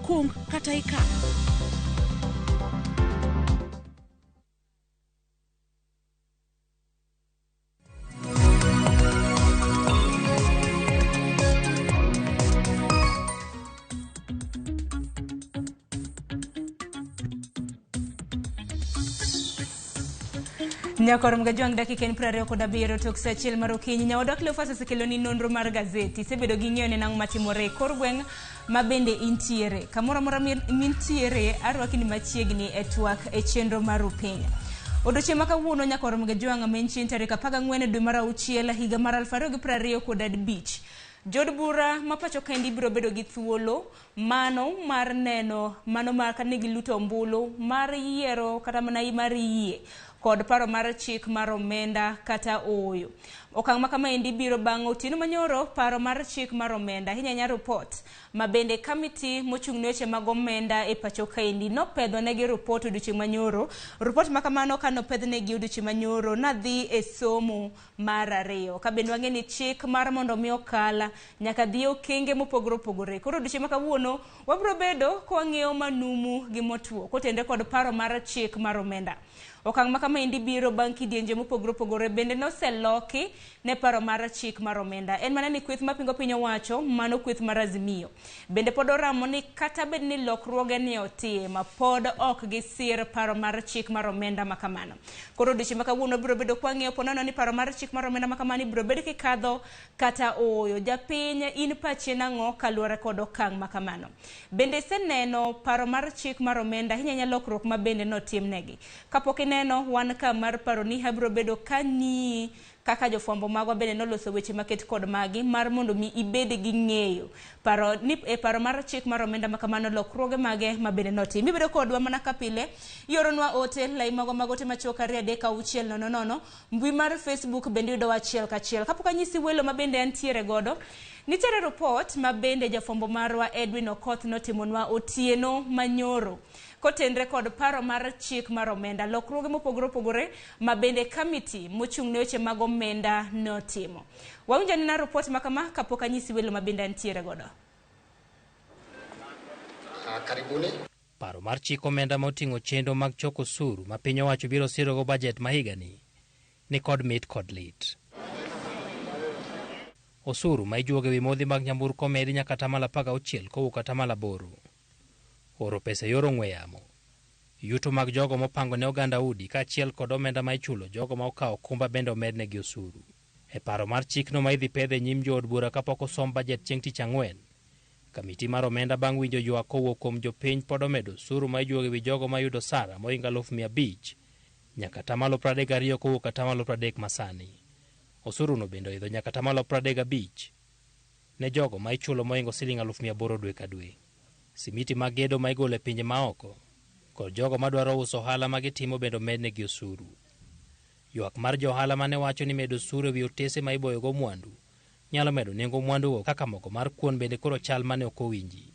kung kata ika. Nyakor mgajwang dakika en 27 tok sa achiel mar okinyi. Nyawadok Leofasa sekeloni nonro mar gazeti sebedo gi ng'eyo ne nang' matimore kor gweng' ma bende intiere kamoro amora mintiere arwaki ni machiegni e TWAK e chenro mar upiny. Odiochieng' ma kawuono nyakor mgajwang' menchien tarik 14 dwe mar auchiel higa mar 2025. Jod bura ma pacho kendi biro bedo gi thuolo mano mar neno mano mar kanigi luto ombulu mar yiero kata mana mar yie kod paro mar chik mar omenda kata oyo. Okang' ma kama endi biro bang' otieno manyoro paro mar chik mar omenda hinyanya report ma bende kamiti mochung'ne weche mag omenda e pacho kaendi nopedho negi report odiochieng' manyoro. Report ma kamano ka nopedh negi odiochieng' manyoro nadhi e somo mar 2 ka bende wang'e ni chik mar mondo mi okala nyaka dhi okenge mopogore opogore. Koro odiochieng' ma kawuono wabiro bedo kwang'eyo manumu gi motuo kotende kod paro mar chik mar omenda. Okang' ma kama endi biro bang' kidienje mopogore opogore bende noseloki ne paro mar chik mar omenda. En mana ni kweth mapingo piny owacho mano kweth mar Azimio bende pod oramo ni kata bed ni lokruoge ni otim pod ok gisir paro mar chik mar omenda ma kamano. Koro odiochieng' ma kawuono biro bedo kwang'eyo ponono ni paro mar chik mar omenda ma kamano biro bedo kikadho kata oyo. Japiny in pachi nang'o kaluwore kod okang' ma kamano. Bende seneno paro mar chik mar omenda hinyanya lokruok ma bende notim negi. Kapok ineno wan ka mar paro ni habiro bedo kani kaka jofwambo magwa bende noloso weche maket kod magi mar mondo mi ibed gi ng'eyo paro ni e paro mar chik mar omenda ma kamano lokruoge mage ma bende notim. Ibedo kodwa mana kapile yoronwa ote lai mago magote machuok 3-600 mbui mar Facebook bende yudo achiel kachiel. Kapok anyisi welo ma bende antiere godo nitiere report ma bende jafwambo marwa Edwin Okoth notimonwa otieno manyoro kotendre kod paro mar chik mar omenda lokruoge mopogore opogore ma bende kamiti mochung'ne weche mag omenda notimo. Wawinjo ni na report ma kama kapok anyisi welo ma bende antiere godo. Karibuni. Paro mar chik omenda moting'o chenro mag choko osuru ma piny owacho biro sirogo bajet ma higani ni kod mit kod lit. Osuru ma ijuogo ewi modhi mag nyamburko medi nyaka 16% kowuok 8%. Oro pesa yor ong'we yamo. Yuto mag jogo mopango ne oganda udi kaachiel kod omenda ma ichulo jogo ma okawo okumba bende omednegi osuru. E paro mar chikno ma idhi pedhe nyim jood bura kapok osom bajet chieng' tich ang'wen, kamiti mar omenda bang' winjo ywak kowuok kuom jopiny pod omedo osuru ma ijuogo ewi jogo ma yudo sara moingo 500,000 nyaka 32% kowuok 30% masani. Osuru no bende oidho nyaka 35% ne jogo ma ichulo moingo Sh800 dwe ka dwe. Simiti mag gedo ma igolo e pinje maoko kod jogo madwaro uso ohala ma gitimo bende omednegi osuru. Ywak mar johala mane wacho ni medo osuru ewi otese ma iboyogo mwandu nyalo medo nengo mwandugo kaka mogo mar kuon bende koro chal mane ok owinji.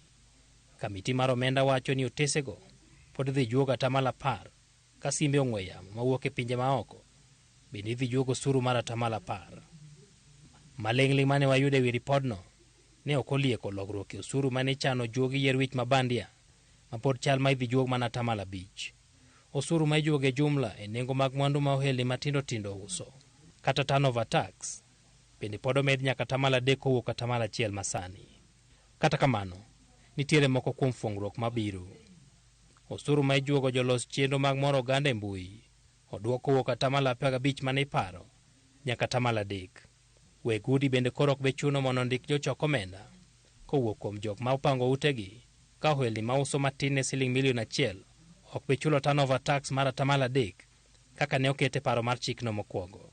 Kamiti mar omenda wacho ni otesego pod dhi juogo 10% ka simbe ong'we yamo mawuok e pinje maoko bende idhi juogo osuru mar 10%. Maling'ling' mane wayudo ewi ripodno ne ok olieko logruok e osuru mane chano juogi yier wich mabandia ma pod chal ma idhi juog mana 5%. Osuru ma ijuogo e jumla e nengo mag mwandu ma ohelni matindo tindo uso kata turnover tax bende pod omed nyaka 3% kowuok 1% masani. Kata kamano nitiere moko kuom fuong'ruok mabiro. Osuru ma ijuogo jolos chenro mag moro oganda e mbui oduok kowuok 15% mane iparo nyaka 3%. Weg udi bende koro ok be chuno mondo ndik jochok omenda kowuok kuom jok ma opango utegi ka ohelni ma uso matin ne Sh1 milion ok be chulo turnover tax mar 3% kaka ne okete paro mar chikno mokwongo.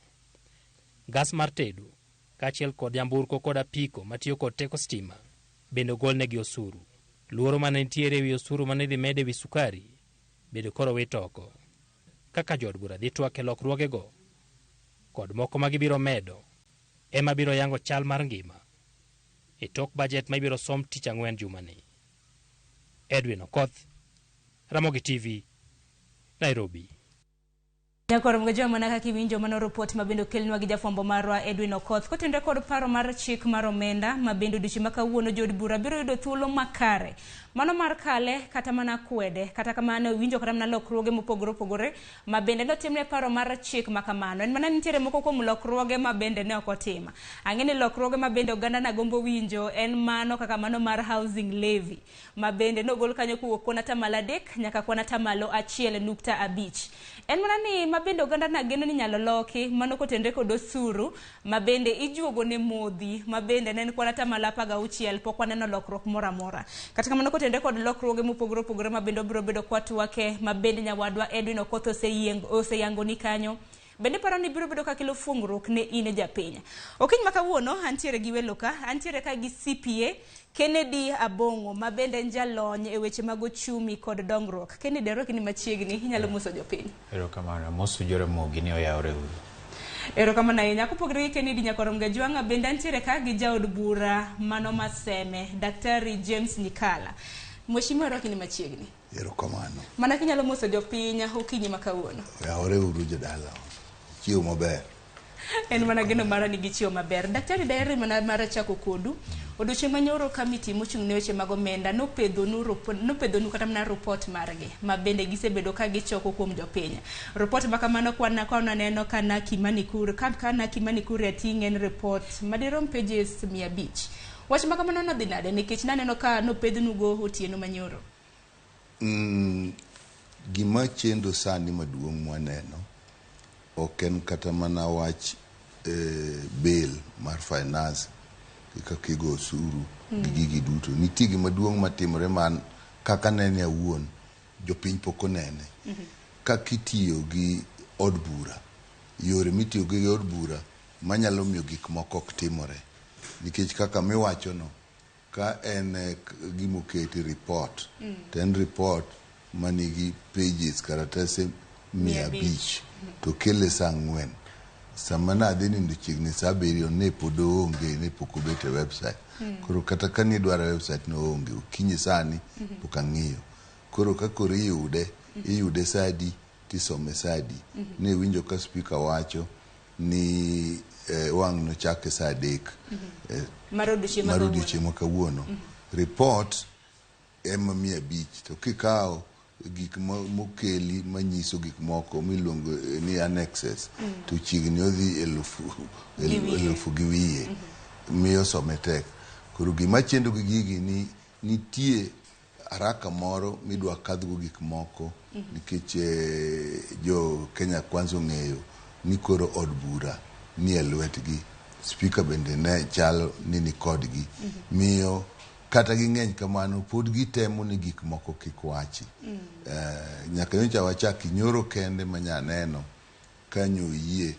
Gas mar tedo kaachiel kod nyamburko kod apiko matiyo kod teko stima bende ogolnegi osuru. Luoro mane nitiere ewi osuru mane dhi med ewi sukari bende koro wit oko. Kaka jood bura dhi twak e lokruogego kod moko ma gibiro medo ema biro yango chal mar ngima e tok bajet ma ibiro som tich ang'wen jumani. Edwin Okoth, Ramogi TV, Nairobi. Nyakoro mga joma naka kiwinjo mano report mabendo kelnwa gi jafwambo marwa Edwin Okoth kotenre kod paro mar chik mar omenda mabendo dichi makawuono jod bura biro yudo thuolo makare mano mar kale kata mana kwede kata kamano winjo kata mana lokruoge mopogore opogore mabende notimne paro mar chik makamano en mana nitiere moko kuom lokruoge mabende ne ok otima ang'eni lokruoge mabende oganda na gombo winjo en mano kaka mano mar housing levy mabende nogol kanyo kuwuok kuon atamalo 3 nyaka kuon atamalo 1.5 en mana ni mabende oganda na geno ni nyalo loki mano kotenre kod osuru mabende ijuogo ne modhi mabende ne en kuon atamalo 16 pok waneno lokruok moro amora kata kamano kotenre kod lokruoge mopogore opogore mabende obiro bedo kwa twake mabende nyawadwa Edwin Okoth oseyango ni kanyo bende paro ni biro bedo ka kelo fungruok ne ine japiny okiny makawuono antiere gi weloka antiere ka gi CPA Kennedy Abong'o mabende njalony e weche mag ochumi kod dongruok Kennedy ero kini machiegni inyalo muso jopiny ero kamano mosu Ramogi ni oyawre uru ero kamano ahinya kopogore gi Kennedy nyakoro mga jwanga bende antiere ka gi jaod bura mano maseme Daktari James Nyikal Mheshimiwa ero kini machiegni ero kamano mana kinyalo muso jopiny okinyi makawuono oyawre uru jodala chiwo maber en mana geno mara ni gichiwo maber Daktari daeri mana mara chako kodu odiochieng' manyoro kamiti mochung' ne weche mag omenda nopedhonu kata mana report margi mabende gisebedo ka gichoko kuom jopiny report makamano kwana neno kana Kimani Kure ating'en report madirom pages 500 wach makamano nodhi nade nikech naneno ka nopedhnugo otieno manyoro gima chendo sani maduong' mwaneno oken kata mana wach bill mar finance kaka kigo osuru gigi duto nitie gima duong' matimore man kaka nene awuon jopiny poko nene kaka itiyo gi od bura yore mitiyo gi od bura manyalo miyo gik moko ok timore nikech kaka miwacho no ka en gimoketi report ten report manigi pages karatase 500 to kele saa 4 sama nadhi nindo chiegni saa 7 ne pod onge ne pok obet e website koro kata ka ni dwaro website no onge okinyi sani pok ang'iyo koro ka koro iyude sadi tisome sadi ne winjo ka speaker wacho ni wang' no chake saa 3 marudiechieng' makawuono report ema 500 to kikawo gik mokeli manyiso gik moko miluongo ni annexes to chiegni odhi 1000 gi wiye miyo some tek koro gima chendo gi gigi ni nitie haraka moro midwa kadhgo gik moko nikech jo Kenya Kwanza ng'eyo ni koro od bura ni e lwetgi speaker bende ne chalo ni kodgi miyo kata ging'eny kamano pod gitemo ni gik moko kik wachi nyaka nyocha wachaki nyoro kende manyaneno kanyo yie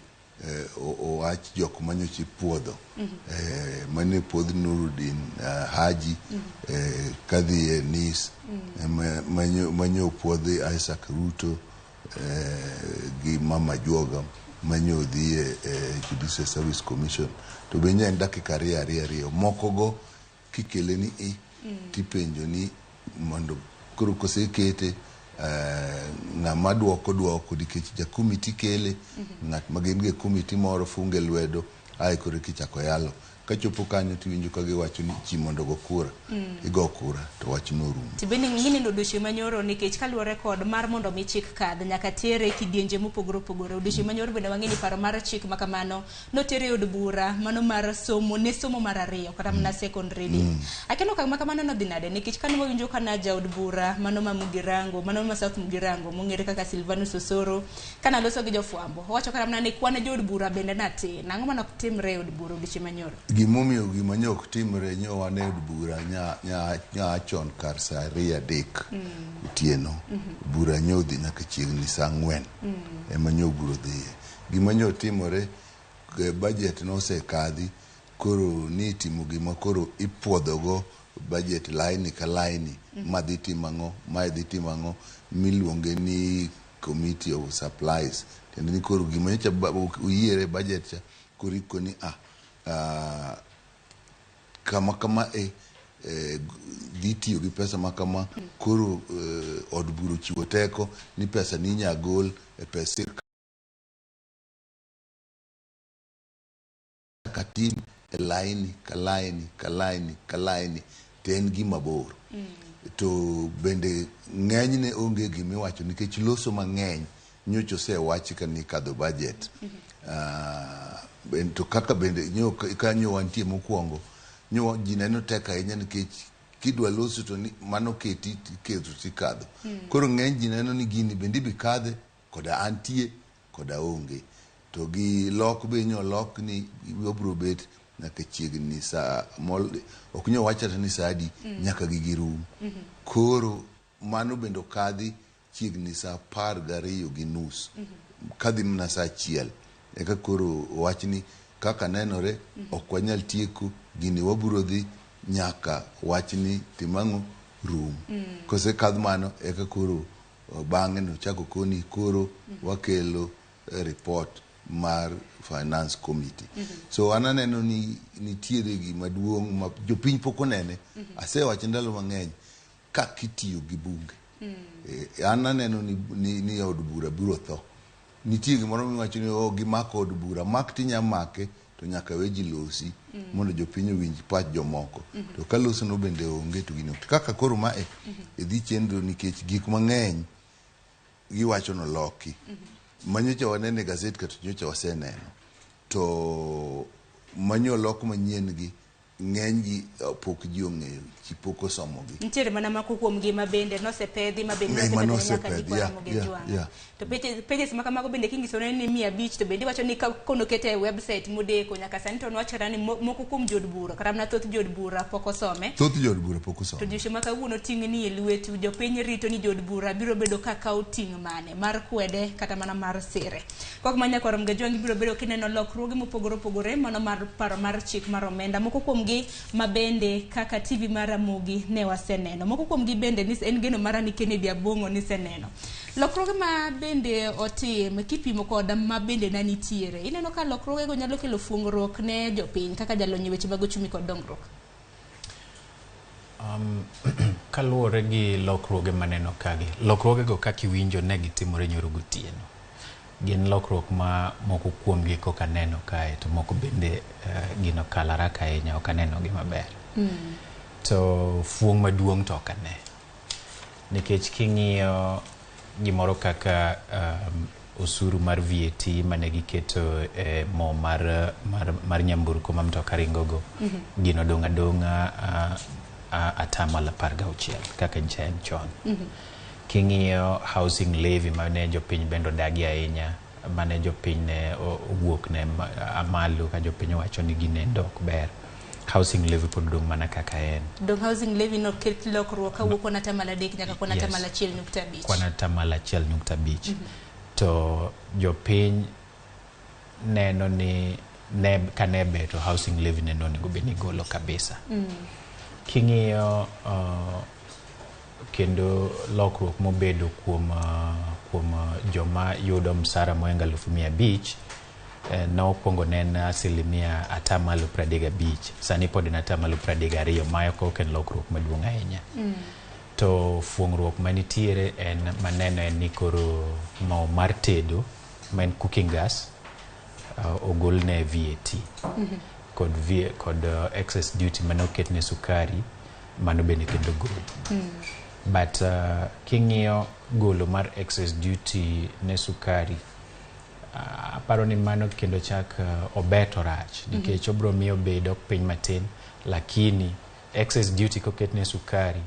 owach jok manyochi puodho mane puodh Nuruddin Haji kadhi e Nis manyo puodhi Isaac Ruto gi Mama Juoga manyo dhi e Judicial Service Commission to benye en dakika ariyo moko go kikele ni tipenjo ni mondo koro kosekete ng'ama duoko dikech ja komiti kele ng'at magin ge komiti moro funge lwedo ai koro kichako yalo kachopo kanyo tiwinjo ka giwacho ni chi mondo go kura igo kura to wach no rum tibeni ngini ndo doshi manyoro nikech kaluore kod mar mondo mi chik kadh nyaka tere kidienje mopogore opogore doshi manyoro bende wang'eni paro mar chik makamano notere od bura mano mar somo mar ariyo kata mana secondary reading akeno kama makamano no dinade nikech kane wawinjo kana jaod bura mano ma Mugirango mano ma South Mugirango mongere kaka Silvanus Osoro kana loso gi jofwambo wacho kata mana ni kwane jod bura bende nati nang'o mana kutimre od bura doshi manyoro gimomiyo gima nyok timre nyowane od bura nya chon kar saa 3 otieno bura nyodhi nyaka chiegni saa 4 ema nyo buro dhiye gima nyo timore budget no osekadhi koro ni timo gima koro ipuodhogo budget line ka line madhi timang'o miluonge ni committee of supplies tendo ni koro gima nyocha uyiere budget cha koro ikoni kama dhi tiyo gi pesa makama koro od buro chiwo teko ni pesa ni nyagol e pesa tim e laini ka laini te en gima bor. To bende ng'enyne onge gimiwacho nikech loso mang'eny nyocha osewachi ka ni kadho budget. To kaka bende kanyo wantie mokwongo ji neno tek ahinya nikech kidwa loso to mano keto tikadho. Koro ng'eny ji neno ni gini bende ibikadhe koda antie koda onge. To gi lok be lok ni wabro bet nyaka chiegni sa ok nyo wachata ni sa adi nyaka girum. Koro mano bende kadhi chiegni sa 12:30 kadhi mna sa 1 eka koro wachni kaka nenore ok wanyal tieko gini waburo dhi nyaka wachni timang'o rum. Kose kadh mano eka koro bang'e no chako koni koro wakelo report mar finance committee. So ananeno ni nitiere gima duong' ma jopiny pok onene. Asewacho ndalo mang'eny ka kitiyo gi bunge. Ananeno ni od bura biro tho. Nitie gimoro miwacho ni gimako od bura mak tinya make to nyaka weji losi mondo jopiny owinj pach jomoko. To ka loso no bende onge to gino kaka koro mae idhi chenro nikech gik mang'eny giwacho no loki. Manyocha wanene gazet kata nyocha waseneno. To manyo lok manyien gi ng'eny gi pok ji ong'eyo, ji pok osomo gi. Nitiere mana mako kuom gi mabende nosepedhi mabende nyaka ndiko Ramogi jwang'. To pages maka mago bende kingisone ni 500 to bende wacho ni kono kete website modeko nyaka sani to nwachara ni moko kuom jod bura kata na thoth jod bura pok osome. Thoth jod bura pok osome. To jisho maka wuono ting' ni elwetu jopiny rito ni jod bura biro bedo kakao ting' mane mar kwede kata mana mar sire. Kok manya kwa Ramogi jwang' biro bedo kineno lokruoge mopogore opogore mano mar paro mar chik mar omenda moko kuom gi mabende kaka TV mar Ramogi ne waseneno. Moko kuom gi bende ni en geno mara ni Kennedy Abong'o ni seneno. Lokruoge ma bende otim kipimo koda ma bende na nitiere. Ineno ka lokruoge go nyalo kelo fuong'ruok ne jopiny kaka jalony weche mag ochumi kod dongruok. Kaluwore gi lokruoge maneno kagi. Lokruoge go kaka iwinjo ne gitimore nyoro gotieno. Gin lokruok ma moko kuom gi koka neno kae to moko bende gino kalara ahinya ok aneno gi maber. To fuong' maduong' to ok ane. Nikech king'iyo gimoro kaka osuru mar VAT mane giketo mo mar nyamburko ma mtoka ringogo gino donga 16% kaka ncha en chon. King'iyo housing levy mane jopiny bendo dagi ahinya mane jopiny ne owuok ne amalo ka jopiny wacho ni ginendo ok ber. Housing levy pod dong mana kaka en. Dong housing levy no ket lokruok ka wuok na tamala dek nyaka kona tamala 1.5. Kona tamala 1.5. To jopiny neno ni kanebe to housing levy neno ni gobeni golo kabisa. King'iyo kendo lokruok mobedo kuom joma yudo msara moenga 500 na okwongo nena 35%. Sani pod na 32% mayo koken lokruok maduong' ahinya. To fuong'ruok manitiere en maneno en ni koro mo mar tedo maen cooking gas ogol ne VAT kod excess duty manoket ne sukari mano bende kendo gol. But king'iyo golo mar excess duty ne sukari aparo ni mano kendo chak obeto rach nikech obro miyo bedo piny matin lakini excess duty koket ne sukari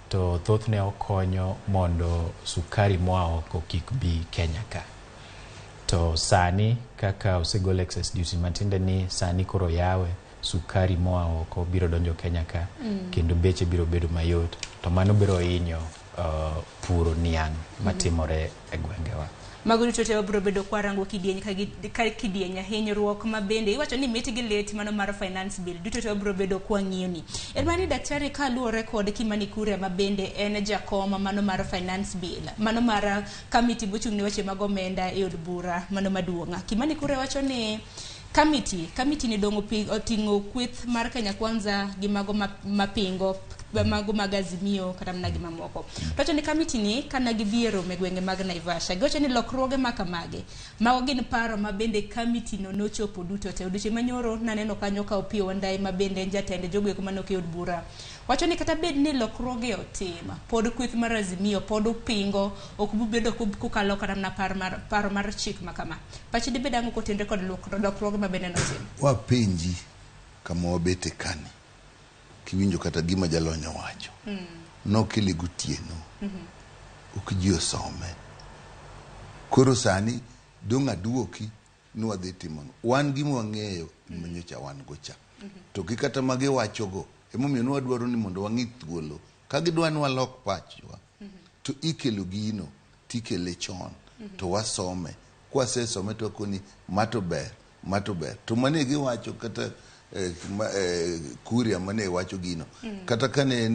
to thoth ne okonyo mondo sukari moa oko kik bi Kenya ka. To sani kaka osegol excess duty matinde ni sani koro yawe sukari moa oko biro donjo Kenya ka kendo beche biro bedo mayot to mano biro hinyo puro niang' matimore e gwengewa. Mago duto te biro bedo kwarango kidieny ka kidieny hinyruok ma bende iwacho ni miti gi lit mano mar finance bill duto te biro bedo kwa ng'iyoni. Mani daktari ka luore kod Kimani Kure ma bende en jakoma mano mar finance bill mano mar committee bochung' ne weche mag omenda e od bura mano maduong'a. Kimani Kure wacho ni committee ni dongo oting'o kweth mar Kenya Kwanza gi mago mapingo mago magazimio kata mna gima moko. To ni kamiti ni kana gibiero megwenge mag Naivasha. Goche ni lokruoge makamage. Mago gin paro mabende kamiti no nochopo duto te. Odiochieng' manyoro naneno kanyo ka Opiyo Wandayi mabende jatende jogo eko manok e od bura. Wacho ni kata bed ni lokruoge otima, pod kweth mar Azimio pod upingo, ok bubedo kukalo kata na paro mar chik makama. Pachi di bedango kotendre kod lokruoge mabende notim. Wapenji kama wabete kani. Kiwinjo kata gima jalonyo wacho. Nokele gutieno. Ukiji osome. Koro sani donga duoki nwadhi timono. Wan gima wang'eyo manyocha wan gocha. To kikata mage wachogo. Emomiyo nwadwaro ni mondo wang'i thuolo. Ka gidwa ni walok pachwa. To ikelo gino tikele chon. To wasome. Kwasesome to koni mato ber. To mane giwacho kata Kuria mane wacho gino. Kata kane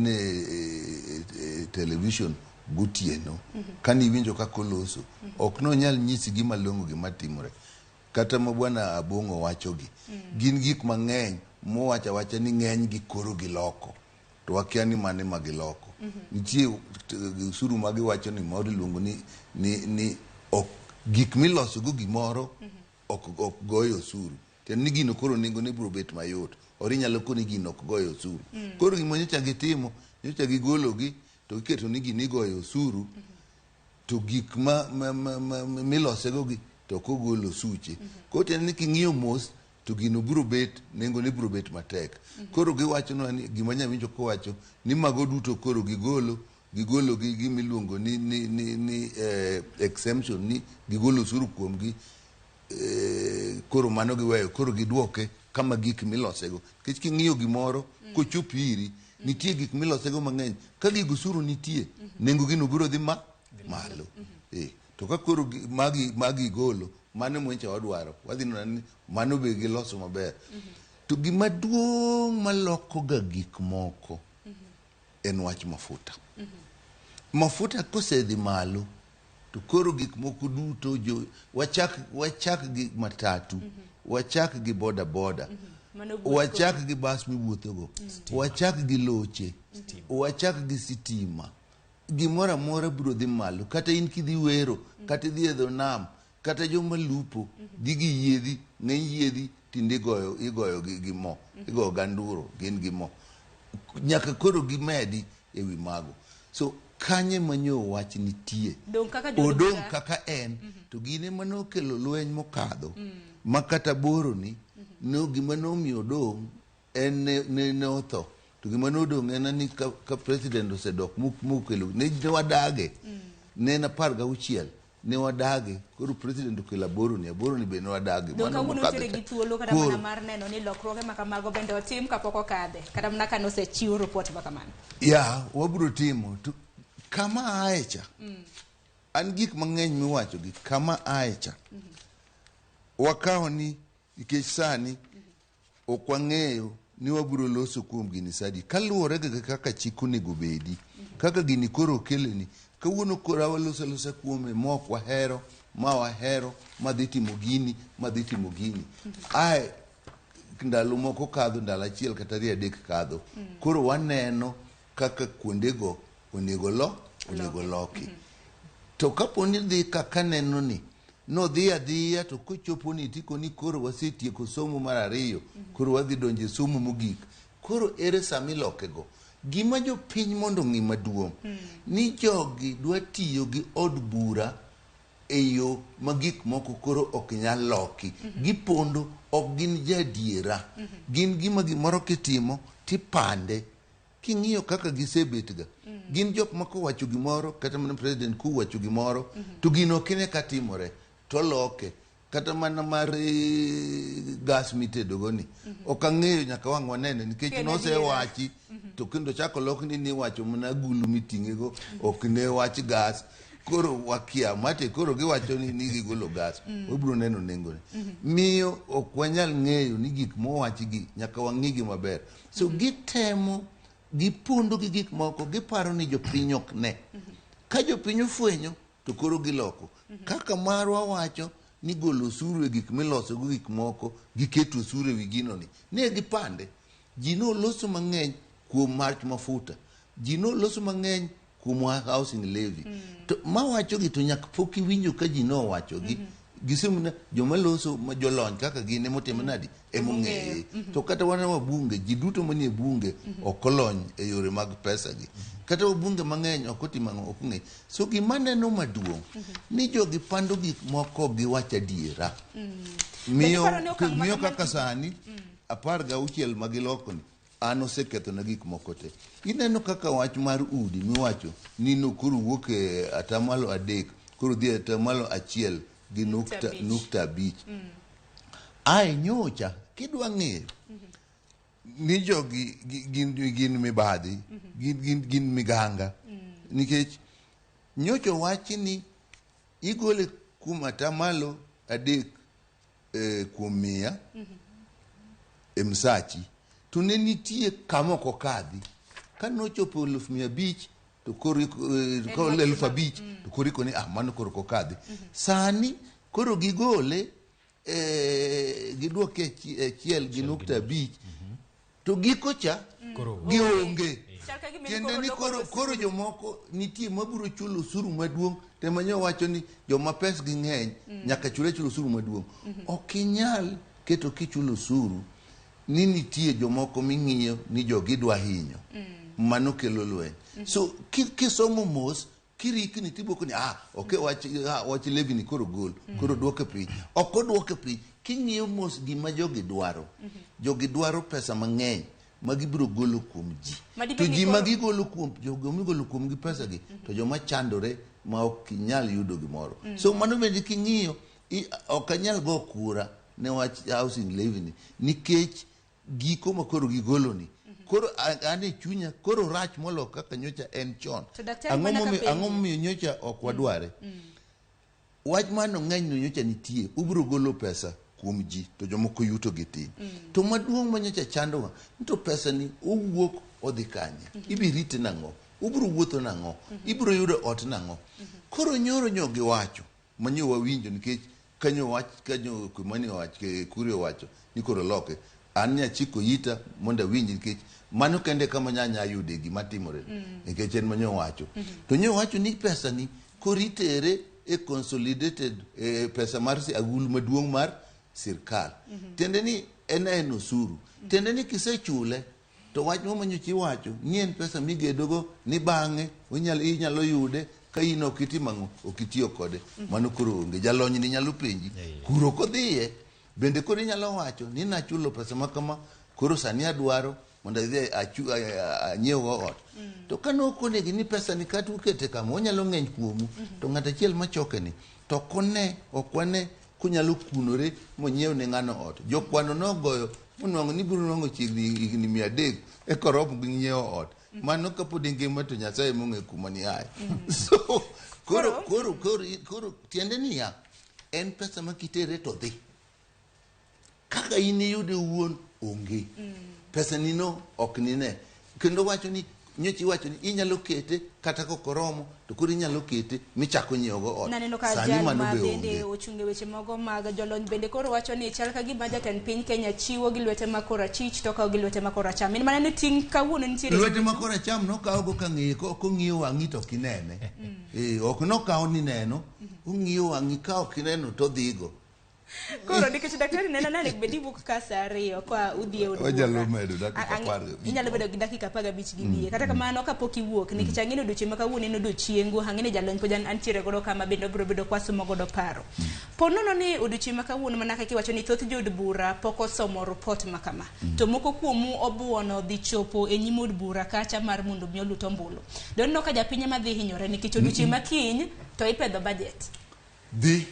television gutieno. Kani winjo kakoloso. Ok no nyal nyisi gima longo gima timore. Kata mabwana Abong'o wacho gi. Gin gik mang'eny wacha ni ng'eny gi koro giloko. To wakia ni mane magiloko. Nitie usuru magi wacho ni moro luongo ni ok gik miloso go gimoro ok goyo usuru. Ten ni gino koro nengo ne biro bet mayot. Ori nyalo koni gino ok goyo usuru. Koro gimo nyocha gitimo, nyocha gigologi to iketo ni gini goyo usuru. To gik milose go gi to kogolo suche. Koro ten ni king'iyo mos to gino biro bet, nengo ne biro bet matek. Koro giwacho ni gima nyawinjo kowacho ni mago duto koro gigolo gi gimiluongo ni exemption ni gigolo usuru kuom gi. Koro mano giweyo, koro giduoke kama gik milosego. Kech king'iyo gimoro kochopo iri, nitie gik milosego mang'eny. Ka gik usuru nitie, nengo gino biro dhi malo. To ka koro magi golo, mano mwencha wadwaro. Wadhi nuna ni mano be giloso maber. To gima duong' maloko ga gik moko en wach mafuta. Mafuta kosedhi malo, to koro gik moko duto wachak gi matatu, wachak gi boda, wachak gi bas miwuothogo, wachak gi loche, wachak gi sitima. Gimora mora biro dhi malo. Kata in kidhi wero, kata idhi e dho nam, kata joma lupo, dhi gi yiedhi, ng'eny yiedhi tinde igoyo gi mo, igoyo ganduro, gin gi mo. Nyaka koro gimedi e wi mago. So kanye manyo wach nitie. Odong kaka en. To gine manokelo lweny mokadho. Makata boro ni, no gima nomiyo odong en ne otho. To gima nodong en ni ka president osedok mukelo. Ne wadage. Ne na 16. Ne wadage. Koro president okelo aboro ni be ne wadage. Doka uno tere gi thuolo kata mana mar neno ni lokruoge makamago bende otim kapok okadhe. Kata mana ka nosechiwo report makamano. Ya, wabiro timo. Kama aecha. An gik mang'eny miwacho gi kama aecha. Wakawo ni nikech sani ok wang'eyo ni wabiro loso kuom gini sadi. Kaluwore gi kaka chik onego bedi. Kaka gini koro okeleni. Kawuono koro walosa kuome mok wahero, madhi timo gini. Ndalo moko kadho, ndalo achiel kata 2 adek kadho. Koro waneno kaka kuondego onego loki. To kaponi dhi kaka neno ni, no dhi adhiya to kochopo ni tiko ni koro wasetieko somo mar 2, koro wadhi donje somo mogik. Koro ere sami lokego. Gima jo piny mondo ng'i maduong' ni jogi dwa tiyo gi od bura e yo magik moko koro ok nyal loki. Gipondo ok gin jadiera. Gin gima gimoro kitimo tipande. King'iyo kaka gisebetga. Gin jok ma kowacho gimoro, kata mana president kowacho gimoro, to gino kine katimore, to loke. Kata mana mar gas mitedogo ni. Ok ang'eyo nyaka wang' wanene, nikech nosewachi, to kendo chako lokni ni wacho mana agulu miting'ego, ok ne wach gas. Koro wakia, mate koro giwacho ni gigolo gas. Wabiro neno nengone. Miyo ok wanyal ng'eyo ni gik mowachi gi, nyaka wang'igi maber. So gitemo, gipondo gi gik moko, giparo ni jopiny ok ne. Ka jopiny ofwenyo, to koro giloko. Kaka marwa wacho ni golo usuru e gik miloso go gik moko, giketo usuru e wi gino ni. Ne gipande. Ji no loso mang'eny kuom march mafuta. ji no loso mang'eny kuom housing levy to mawacho gi to nyak pok iwinjo ka ji no wacho gi gisemna joma loso ma jolony kaka gin emotimo nadi emong'eye to kata wana wabunge ji duto manie bunge okolony e yore mag pesa gi kata wabunge mang'eny okotimo okng'e so gima neno maduong' ni jogi pando gik moko giwacho adiera miyo kaka sani 16 magilokoni an oseketho na gik moko te ineno kaka wach mar udi miwacho ni no koro wuok e atamalo 3 koro dhi atamalo 1 gi nukta 5 ai nyocha kidwa ng'eyo ni jogi gin mibadhi gin miganga nikech nyocha wach ni igole kuom atamalo 3 kuom 100 e Msachi to ne nitie kama ok okadhi ka nochopo 500 to koro 5,000 to koro koni mano koro kokadhi sani koro gigole giduoke 1.5 to gikocha gionge tiende ni koro jomoko nitie mabiro chulo osuru maduong' temanyo wacho ni joma pes gi ng'eny nyaka chulo osuru maduong' okinyal keto kichulo osuru ni nitie jomoko ming'iyo ni jogi dwa hinyo mano kelo lweny so kisomo mos kirikni tiboko ni okay wach levy ni koro gol koro duoke piny ok duoke piny king'iyo mos gima jogi dwaro pesa mang'eny magibiro golo kuom ji to ji magigolo kuom jogo migolo kuom gi pesa gi to joma chandore ma ok nyal yudo gimoro so mano bende king'iyo ok anyal go kura ne wach housing levy ni nikech giko ma koro gigolo ni koro ane chunya koro rach molo kaka nyocha en chon ang'o momiyo nyocha ok wadware wach mano ng'eny no nyocha nitie ubiro golo pesa kuom ji to jomoko yuto gi tin to maduong' ma nyocha chandowa to pesa ni owuok odhi kanye ibiro rite nang'o ubiro wuotho nang'o ibiro yudo ot nang'o koro nyoro nyogi wacho manyo wawinjo nikech kanyo kumani wach ke kuri wacho ni koro loke an nya chiko yita monda winji nikech mano kende kama nyanya yude gima timore nikech en manyo wacho to nyo wacho ni pesa ni koritere e consolidated pesa mar agulu maduong' mar sirkal tende ni en osuru tende ni kisechule to wach manyo chi wacho ni en pesa migedogo ni bang'e inyalo yude ka ino okitimango okitiyo kode mano koro onge jalony ni nyalo penji kuro kodhiye bende koro inyalo wacho ni nachulo pesa makama koro sani adwaro mondo idhi anyiew ot to kano konegi ni pesa ni katu kete kama onyalo ng'eny kuomu to ng'at achiel machoke ni to okwane kunyalo kunore monyiew ne ng'ano ot jokwano nogoyo monwang'o ni biro nwang'o chiegni higni 300 e korop gi nyiewo ot mano kapod ngima to Nyasaye mong'e kuma ni aye so koro tiende niya en pesa makitere to dhi kaka iniyude wuon onge pesa nino ok nine kendo wacho ni nyochi wacho ni inyalo kete kata kokoromo to koro inyalo kete michako nyiewogo ot sani mano bende ochunge weche mogo mag jolony bende koro wacho ni chal ka gima jatend piny Kenya chiwo gi lwete makora chich to kawo gi lwete makora cham in maneno ting kawuono nitiere lwete makora cham nokawo go kang'eye kong'iyo wang'i to kinene ok nokawo ni neno ong'iyo wang'i ka ok ineno to dhigo koro nikech daktari nena nane bedi buk ka saa 2 kwa udhie od wajalo medo dakika 10 inyalo bedo gi dakika 15 gi wiye kata kamano kapok iwuok nikech ang'ino doche ma kawuono en odiochiengu ang'ino jalony pojan antiere godo kama bende biro bedo kwasumo godo paro ponono ni odiochieng' ma kawuono mana kaka iwacho ni thoth jood bura pok osomo report makama to moko kuomu obuono dhi chopo e nyim od bura kacha mar mondo mi oluto ombulu donno ka japiny ma dhi hinyore nikech odiochieng' makiny to ipedho budget dhi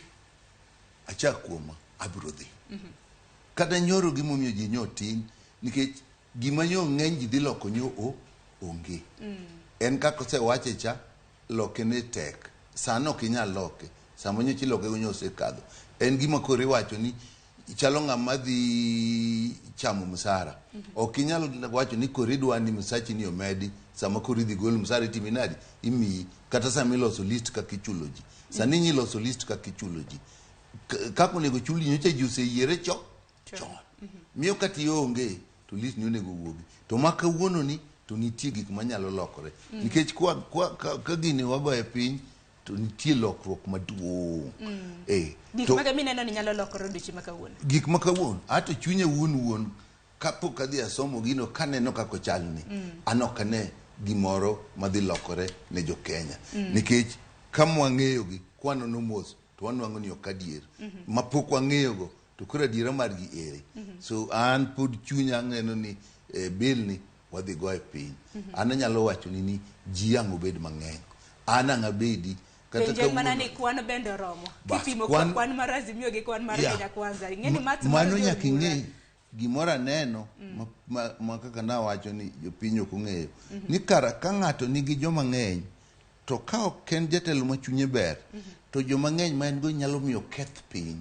achak kuoma abiro dhi kata nyoro gimomiyo ji nyotin nikech gima nyo ng'eny ji dhi loko nyo onge en kaka osewache cha loke ne tek sano ok inyal loke sama nyo chiloke nyo osekadho en gima kore wacho ni chalo ng'ama dhi chamo msara ok inyal wacho ni kore dwa ni Msachi ni omedi sama kore dhi gol msara timinadi imi kata sama iloso list kaka ichulo ji sani nyi loso list kaka ichulo ji kako onego chuli nyocha ji oseyiere chon miyo kati onge to list ni onego wuogi to ma kawuono ni to nitie gik manyalo lokore nikech ka gini wagoye piny to nitie lokruok maduong' gik ma mineno ni nyalo lokore odiochieng' ma kawuono gik ma kawuono ato chunye wuon kapok adhi asomo gino kaneno kako chalni anok ane gimoro madhi lokore ne jo Kenya nikech kamwang'eyogi kwanono mos to wanwang'o ni ok adier mapok wang'eyogo to koro adiera margi ere so an pod chunya ng'eno ni bill ni wadhi goye piny an anyalo wacho ni ji ang' obed mang'eny an ang' abedi kata mana ni kwan bende romo kipimo kwan mar Azimio gi kwan mar Kenya Kwanza ing'eni mano nyaka ing'e gimoro aneno ma kaka nawacho ni jopiny ok ong'eyo ni kara ka ng'ato nigi joma ng'eny to ka ok en jatelo ma chunye ber to joma ng'eny ma en go nyalo miyo keth piny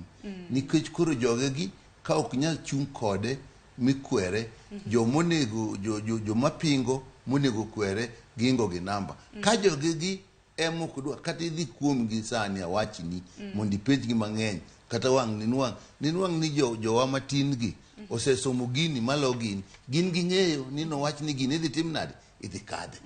nikech koro jogegi ka ok nyal chung kode mikwere jomonego jomapingo monego kwere gingo gi namba ka jogegi emok dwa kata idhi kuomgi sani awachni mondo ipenjgi mang'eny kata wang' ninwang' ni jowa matin gi osesomo gini malo gin ging'eyo ni nowach ni gini idhi tim nade idhi kadhe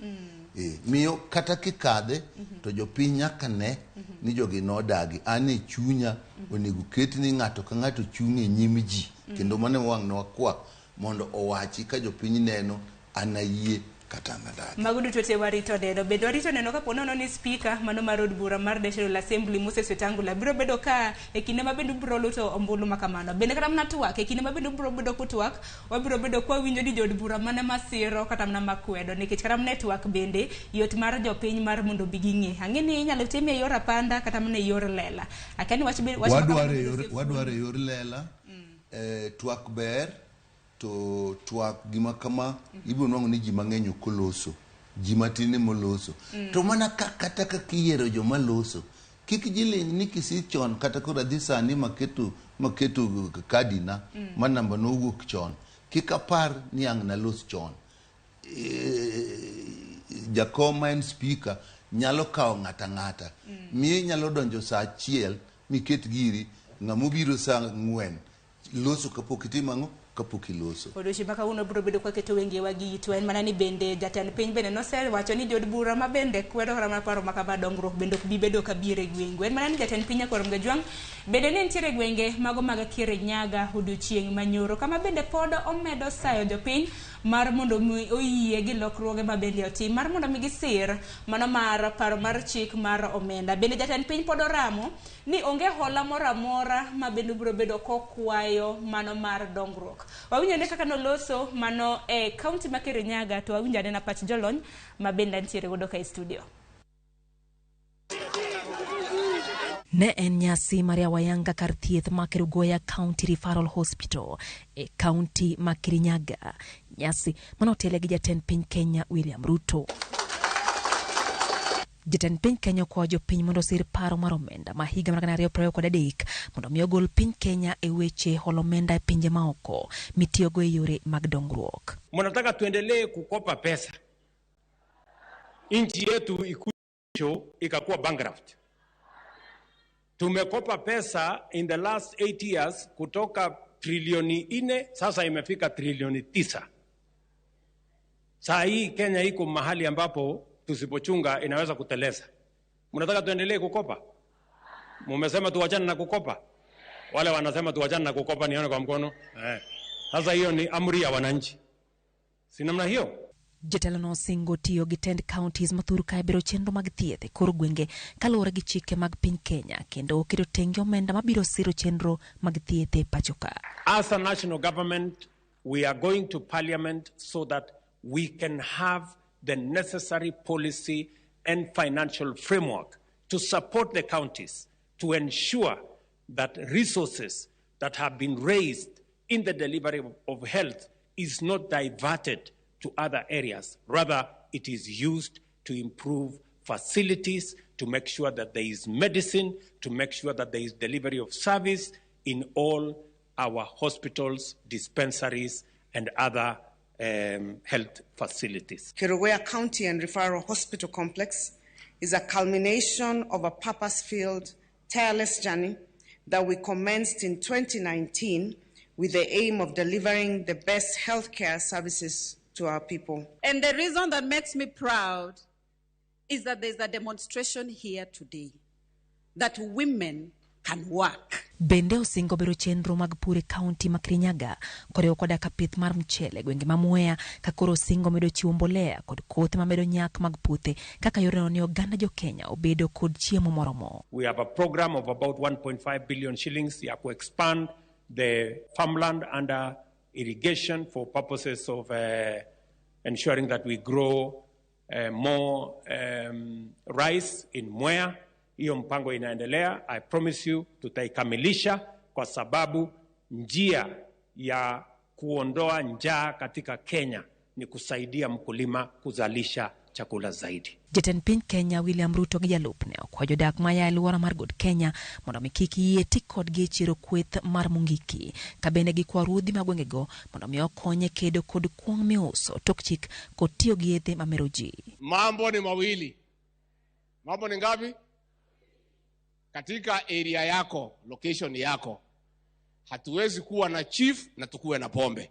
miyo kata kikadhe to jopiny nyaka ne ni jogi nodagi ane chunya onego ket ni ng'ato ka ng'ato chung' e nyim ji kendo mano wang' nwakwak mondo owachi ka jopiny neno anayie kata nadagi mago duto te warito neno bende warito neno kapo nono ni speaker mano mar od bura mar National Assembly Moses Wetangula biro bedo ka e kinde ma bende biro luto ombulu makamano bende kata mana twak e kinde ma bende biro bedo kutwak wabiro bedo kwa winjo ni jod bura mane masiro kata mana makwedo nikech kata mana twak bende yot mar jopiny mar mondo biging'e ang'eni inyalo tim e yor apanda kata mana e yor lela akani wadware yor lela twak ber to twak gima kama ibiro nwang'o ni ji mang'eny ok oloso ji matine moloso to mana kata ka kiyiero joma loso kik jiling ni kisi chon kata koro adhi sani maketo kadina ma namba nowuok chon kik apar ni ang' nalos chon jakom ma en speaker nyalo kawo ng'ata miye nyalo donjo sa achiel miket giri ng'amobiro sa 4 loso kapok itimang'o kapok iloso odiochieng' ma kawuono biro bedo kwaketo wenge wagi to en mana ni bende jatend piny bende nosewacho ni jod bura ma bende kwedo kata paro makama dongruok bende ok bi bedo ka biere gweng'u en mana ni jatend piny Akorom Gajwang' bende ne nitiere gwenge mago mag Kirinyaga odiochieng' manyoro kama bende pod omedo sayo jopiny mar mondo oyie gi lokruoge ma bende otim mar mondo mi gisir mano mar paro mar chik mar omenda bende jatend piny pod oramo ni onge hola moro amora ma bende biro bedo kokwayo mano mar dongruok wawinjo ne kaka noloso mano e kaunti ma Kirinyaga to wawinjo ne na pach jolony ma bende nitiere godo ka e studio Ne en nyasi mar Wayanga kar thieth ma Kerugoya County Referral Hospital e kaunti ma Kirinyaga nyasi manotele gi jatend piny Kenya William Ruto. Jatend piny Kenya kwa jopiny mondo sir paro mar omenda ma higa mar 2023 mondo mi ogol piny Kenya e weche holomenda e pinje maoko mitiyogo e yore mag dongruok. Mnataka tuendelee kukopa pesa. Nchi yetu ikucho ikakuwa bankrupt. Tumekopa pesa in the last 8 years kutoka trilioni 4 sasa imefika trilioni 9. Saa hii Kenya iko mahali ambapo tusipochunga inaweza kuteleza. Mnataka tuendelee kukopa? Mumesema tuachane na kukopa? Wale wanasema tuachane na kukopa nione kwa mkono. Sasa hiyo ni amri ya wananchi. Si namna hiyo? Jatelo no singo tiyo gi tend counties mathur ka biro chenro mag thieth e kor gwenge kaluwore gi chike mag piny Kenya kendo oketo tenge omenda mabiro siro chenro mag thieth e pachoka. As a national government, we are going to parliament so that we can have the necessary policy and financial framework to support the counties to ensure that resources that have been raised in the delivery of health is not diverted to other areas. Rather, it is used to improve facilities, to make sure that there is medicine, to make sure that there is delivery of service in all our hospitals, dispensaries, and other health facilities. Kerugoya County and Referral Hospital Complex is a culmination of a purpose-filled, tireless journey that we commenced in 2019 with the aim of delivering the best healthcare services to our people. And the reason that makes me proud is that there's a demonstration here today that women can work. Bende osingo bero chenro mag pur e kaunti ma Kirinyaga koreo koda ka pith mar mchele gwenge ma Mwea ka koro osingo medo chiwo mbolea kod kothe ma medo nyak mag puothe kaka yoreno ni oganda jo Kenya obedo kod chiemo moromo. We have a program of about 1.5 billion shillings to expand the farmland under irrigation for purposes of ensuring that we grow more rice in Mwea. Hiyo mpango inaendelea. I promise you tutaikamilisha kwa sababu njia ya kuondoa njaa katika Kenya ni kusaidia mkulima kuzalisha chakula zaidi. Jatend piny Kenya William Ruto gi jalupne okwayo dak maya aluora mar God Kenya mondo mi kik yie ti kodgi e chiro kweth mar Mungiki ka bende gikwa ruodhi ma gwengego mondo mi okonye kedo kod kuong' miuso tok chik kod tiyo gi yedhe mamero ji. Mambo ni mawili. Mambo ni ngapi? Katika area yako, location yako, hatuwezi kuwa na chief na tukuwe na pombe.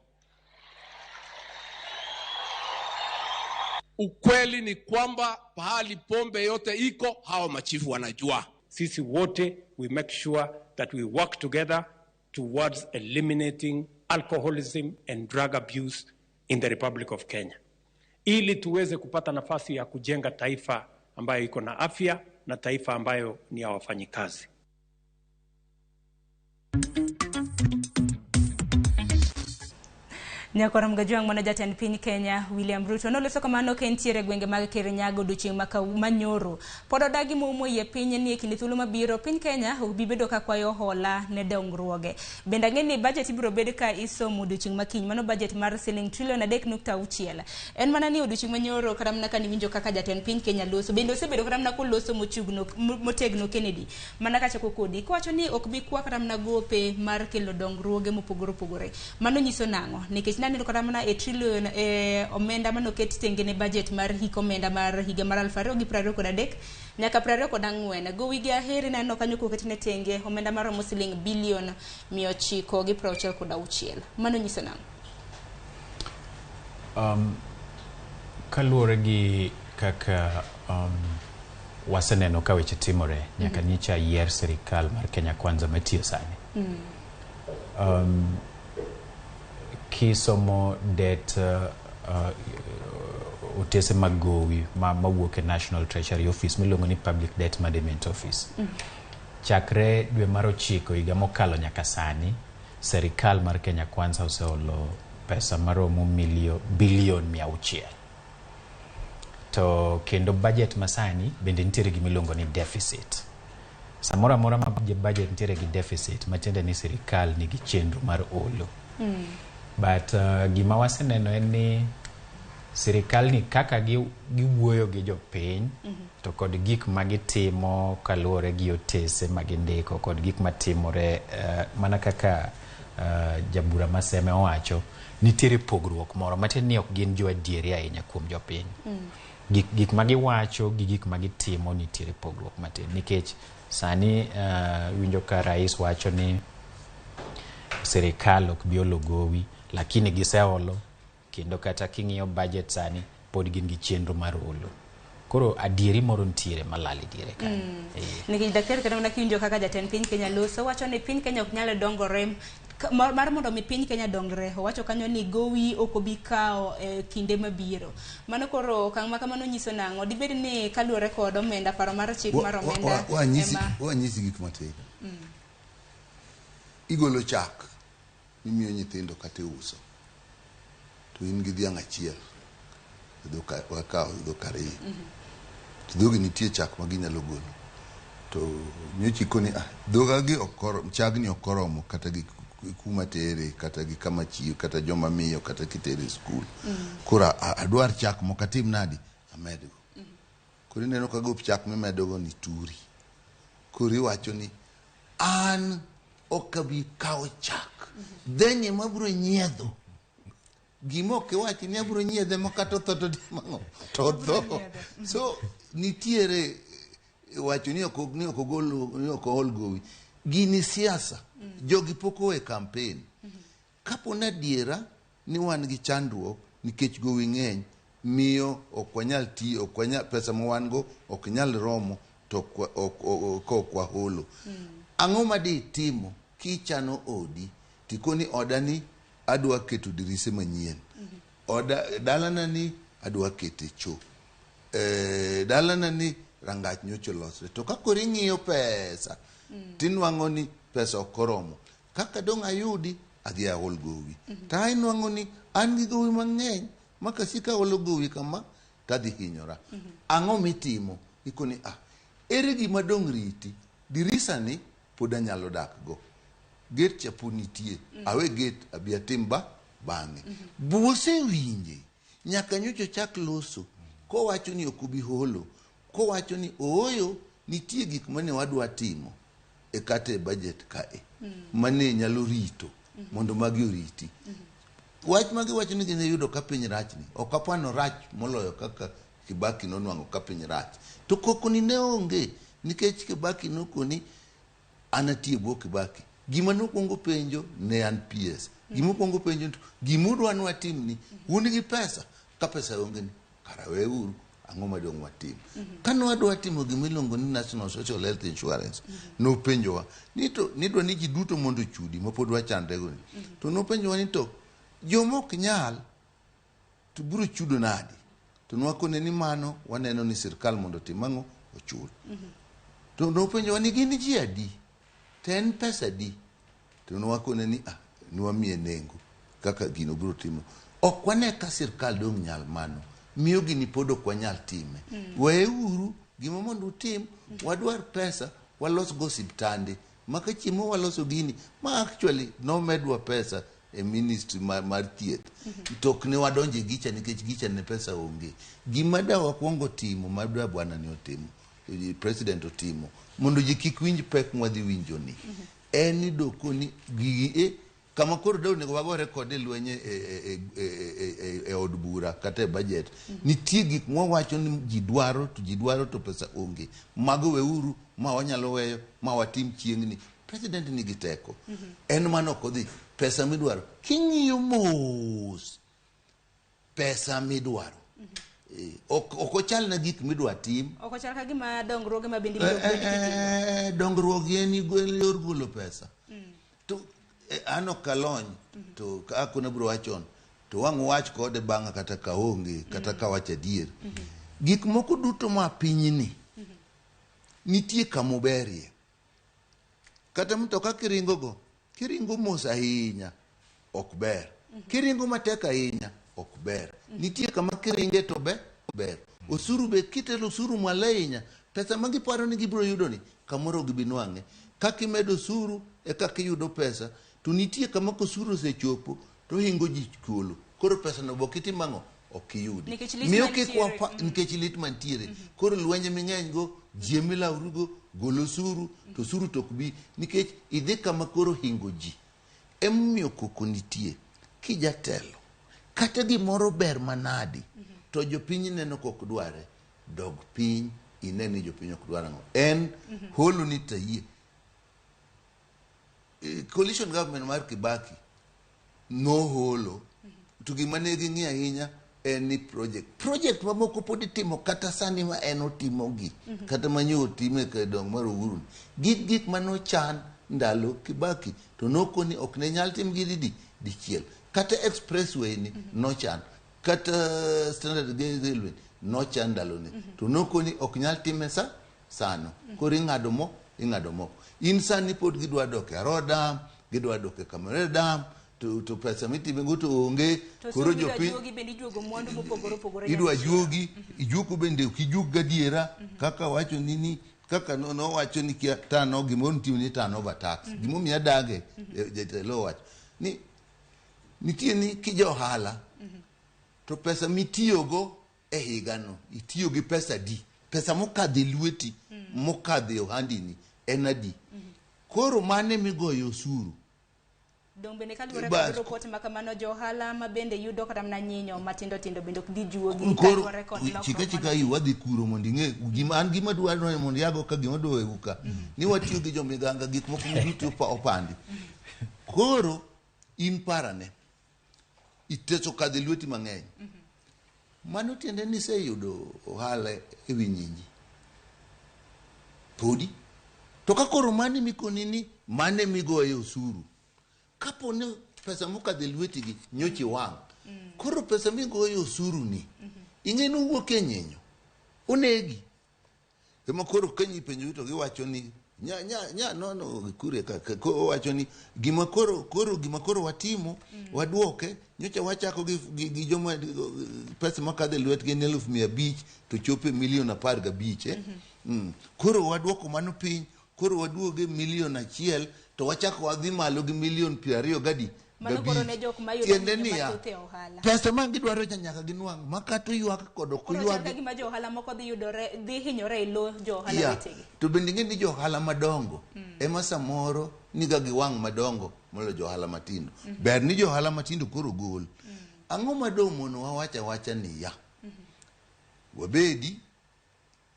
Ukweli ni kwamba pahali pombe yote iko, hao machifu wanajua. Sisi wote, we make sure that we work together towards eliminating alcoholism and drug abuse in the Republic of Kenya. Ili tuweze kupata nafasi ya kujenga taifa ambayo iko na afya na taifa ambayo ni ya wafanyikazi. Nyakora mgajuang mwana jatend piny Kenya William Ruto noloso kamano ka entiere gwenge mag Kirinyaga odiochieng' manyoro pod odagi momo ye piny ni e kinde thuolo mabiro piny Kenya obibedo ka kwayo hola ne dongruoge. Bende ang'e ni budget ibiro bed ka isomo odiochieng' makiny, mano budget mar siling trilion 3.6. En mana ni odiochieng' manyoro kata mana ka niwinjo kaka jatend piny Kenya loso bende osebedo kata mana koloso motegno Kennedy mana kachako kodi kowacho ni ok bi kwa kata mana gope mar kelo dongruoge mopogore opogore. Mano nyiso nang'o? Nikech nani kata mana e trillion omenda mano ket tenge ne budget mar hik omenda mar higa mar 2023 nyaka 2024 go wigi aheri nano kanyo koket ne tenge omenda mar siling bilion 966. Mano nyiso nang'o? Kaluwore gi kaka waseneno ka weche timore nyaka nyicha yier sirikal mar Kenya Kwanza matiyo sani. Kisomo det utese magowi mawuok e National Treasury Office miluongo ni Public Debt Management Office. Chakre dwe mar 9 higa mokalo nyaka sani serikal mar Kenya Kwanza oseolo pesa maromo bilion 600. To kendo budget masani bende nitiere gi miluongo ni deficit. Samora mora ma budget nitiere gi deficit matiende ni serikal nigi chenro mar olo. But gima waseneno en ni serikal ni kaka giwuoyo gi jopiny to kod gik magitimo kaluwore gi otese magindiko kod gik matimore mana kaka jabura Maseme owacho nitiere pogruok moro matiende ni ok gin jo adieri ahinya kuom jopiny. Gik magiwacho gi gik magitimo nitiere pogruok matin nikech sani winjo ka rais wacho ni serikal ok bi olo gowi lakini giseolo kendo kata king'iyo budget sani pod gin gi chenro mar olo. Koro adieri moro nitiere malali diere ka. Nikech daktari kata mana kiwinjo kaka jatend piny Kenya loso wacho ni piny Kenya ok nyal dongore mar mondo mi piny Kenya dongre. Wacho kanyo ni gowi ok obi kao kinde mabiro. Mano koro okang' ma kamano nyiso nang'o? Dibed ni kaluwore kod omenda paro mar chik mar omenda wanyisi gik matin. Igolo chak imiyo nyithindo kata uso to in gi dhiang' achiel dhok ariyo to dhogi nitie chak ma ginyalo golo to nyochikoni dhogagi chagni ok oromo kata gi kuma tere kata gi kama chiyo kata joma miyo kata kitere skul. Koro adwar chak moko atim nadi amedgo. Koro ineno ka gop chak mimedogo ni turi. Koro iwacho ni an okabi kao chak dhenye mabro nyiedho gimo kiwachi ni abro nyiedhe makato thoto dimango to tho. So nitiere wacho ni ok ol gowi gini siasa jogi poko e campaign. Kapo na diera ni wan gi chandruok nikech gowi ng'eny miyo ok wanyal tiyo, ok wanyal, pesa ma wan go ok nyal romo to ok waholo. Ang'o ma di timo kichano odi tikoni odani adwa keto dirise manyien, dalana ni adwa kete cho, dalana ni rangach nyocho losre, to kako ring'iyo pesa tinwang'o ni pesa ok oromo, kaka dong' ayudi adhi ahol gowi, ta inwang'o ni an gi gowi mang'eny makasika holo gowi kama tadhi hinyora. Ang'o mitimo? Ikoni ere gima dong' riti, dirisa ni pod anyalo dak go, gate chapo nitie, awe gate abi atim bang'e. Bose winje nyaka nyocho chak loso kowacho ni ok obi holo, kowacho ni ooyo nitie gik mane wadwa timo e kate budget kae mane nyalo rito mondo magi oriti. Wach magi wacho ni gine yudo ka piny rach ni, ok apano rach moloyo kaka Kibaki nonwang'o ka piny rach, to koko ni ne onge nikech Kibaki nokoni anatie bwo Kibaki. Gima nokwongo penjo ne an PS, gima okwongo penjo gimudwa nwa timni, un gi pesa, ka pesa onge ni karawe uru, ang'o madong' watim. Kano wadwa timo gimiluongo ni National Social Health Insurance, nopenjowa nidwa ni ji duto mondo chudi mapod wachandre go, to nopenjowa ni to jomok nyal to biro chudo nadi, to nwakone ni mano waneno ni sirkal mondo tim ang'o ochul. To nopenjowa ni gin ji adi, to en pesa di, to nwakone ni nwamiye nengo kaka gino biro timo. Ok wane ka sirkal dong' nyal mano, miyo gini pod ok wanyal time. Weye uru gima mondo utim, wadwar pesa walos go siptande, maka chiemo waloso gini ma actually no medwa pesa e ministry mar thieth. Tok ne wadonje gicha nikech gicha ne pesa onge. Gima da wakwongo timo madwa bwana ni otimo, president otimo mondo ji kik winj pek mwadhi winjo ni, en doko ni gigi kama koro daw nego wagore kode lwenye e od bura kata e budget. Nitie gik mwawacho ni ji dwaro to pesa onge, mago weuru ma wanyalo weyo ma watim chieng'ni. President nigi teko, en mano kodhi pesa midwaro, king'iyo mos pesa midwaro ok ochal na gik midwa tim, ok ochal ka gima dongruoge ma bende dongruoge en yor golo pesa. To ano kalony to akona bro wachon to wang' wach kode bang'a kata ka onge kata ka wach adier. Gik moko duto ma pinyni nitie kamoberie, kata mtoka kiringo mos ahinya ok ber, kiringo matek ahinya ok ber. Nitie kama kiringe to ber. Osuru be kitelo osuru malahinya, pesa magiparo ni gibiro yudo ni kamoro gibinwang'e. Kakimedo osuru e kakiyudo pesa, to nitie kama kosuru sechopo to hingo ji kuolo, koro pesa no bokiti mang'o ok yudi, miyo kikwa nikech lit mantiere. Koro lwenye ming'eny go jiemila urugo golo suru, to suru tok bi nikech idhi kama koro hingo ji. Emmiyo koko nitie kijatelo kata gimoro ber manadi, to jopiny neno kok dware, dog piny ineni jopiny ok dwara ng'o en holo ni tayie. Coalition government mar Kibaki no holo, to gima ne ging'i ahinya en ni project mamoko pod itimo kata sani ma en otimogi, kata manyo otime ka dong mar Uhuru, gik manochan ndalo Kibaki to nokoni ok ne nyal tim gidi dichiel. Kata expressway ni nochan, kata standard gauge railway nochan ndalo ni, to nokoni ok nyal time sano, koro ing'ado mo. In sani pod gidwa doke Arodam, gidwa doke Kamere Dam, to pesa mitime go to onge. Koro jopiny idwa juogi, ijuko bende ukijuk gadiera, kaka wacho nini, kaka no wacho ni kia tano gimoro nitimo ni turnover tax, gimo miya dage lo wacho ni nitie ni kijohala to pesa mitiyogo e higano itiyo gi pesa di, pesa mokadhe lweti mokadhe ohandini en adi. Koro mane migoyo osuru dong bende kaluwore kod report ma kamano, johala ma bende yudo kata mana nyinyo matindo bende ok dhi juogi kaluwore kod lokruok. Chika yu wadhi kuro mondo ing'e gima dwaro mondo yago ka gima dwa euka ni watiyo gi jomiganga gik moko duto opandi. Koro in parane iteso kadhi lweti mang'eny. Mano tiende ni seyudo ohala e wi nyinji. Podi. To ka koro mane mikoni ni mane migoye osuru. Kapo ne pesa mokadhi lweti gi nyochi wang'. Koro pesa migoye osuru ni. Ing'eno wuok e nyinyo. Onegi. Ema koro kenyi penjo to giwacho ni no kure ko wacho ni gima koro watimo waduoke nyocha wachako gi joma pesa makadhe lwet gi 1,500 to chope $1,15 koro waduoko mano piny koro waduoge $1,000,000 to wachako wadhi malo gi $20,000 gadi tiende niya pesa ma gidwaro nyaka ginwang' makato ywak kod okuywag gima jo ohala moko dhi hinyore e lo jo ohala wetegi. To bende ng'eni jo ohala madongo ema samoro niga gi wang' madongo molo jo ohala matindo. Ber ni jo ohala matindo koro gol. Ang'o madong' mono wawacha ni ya wabedi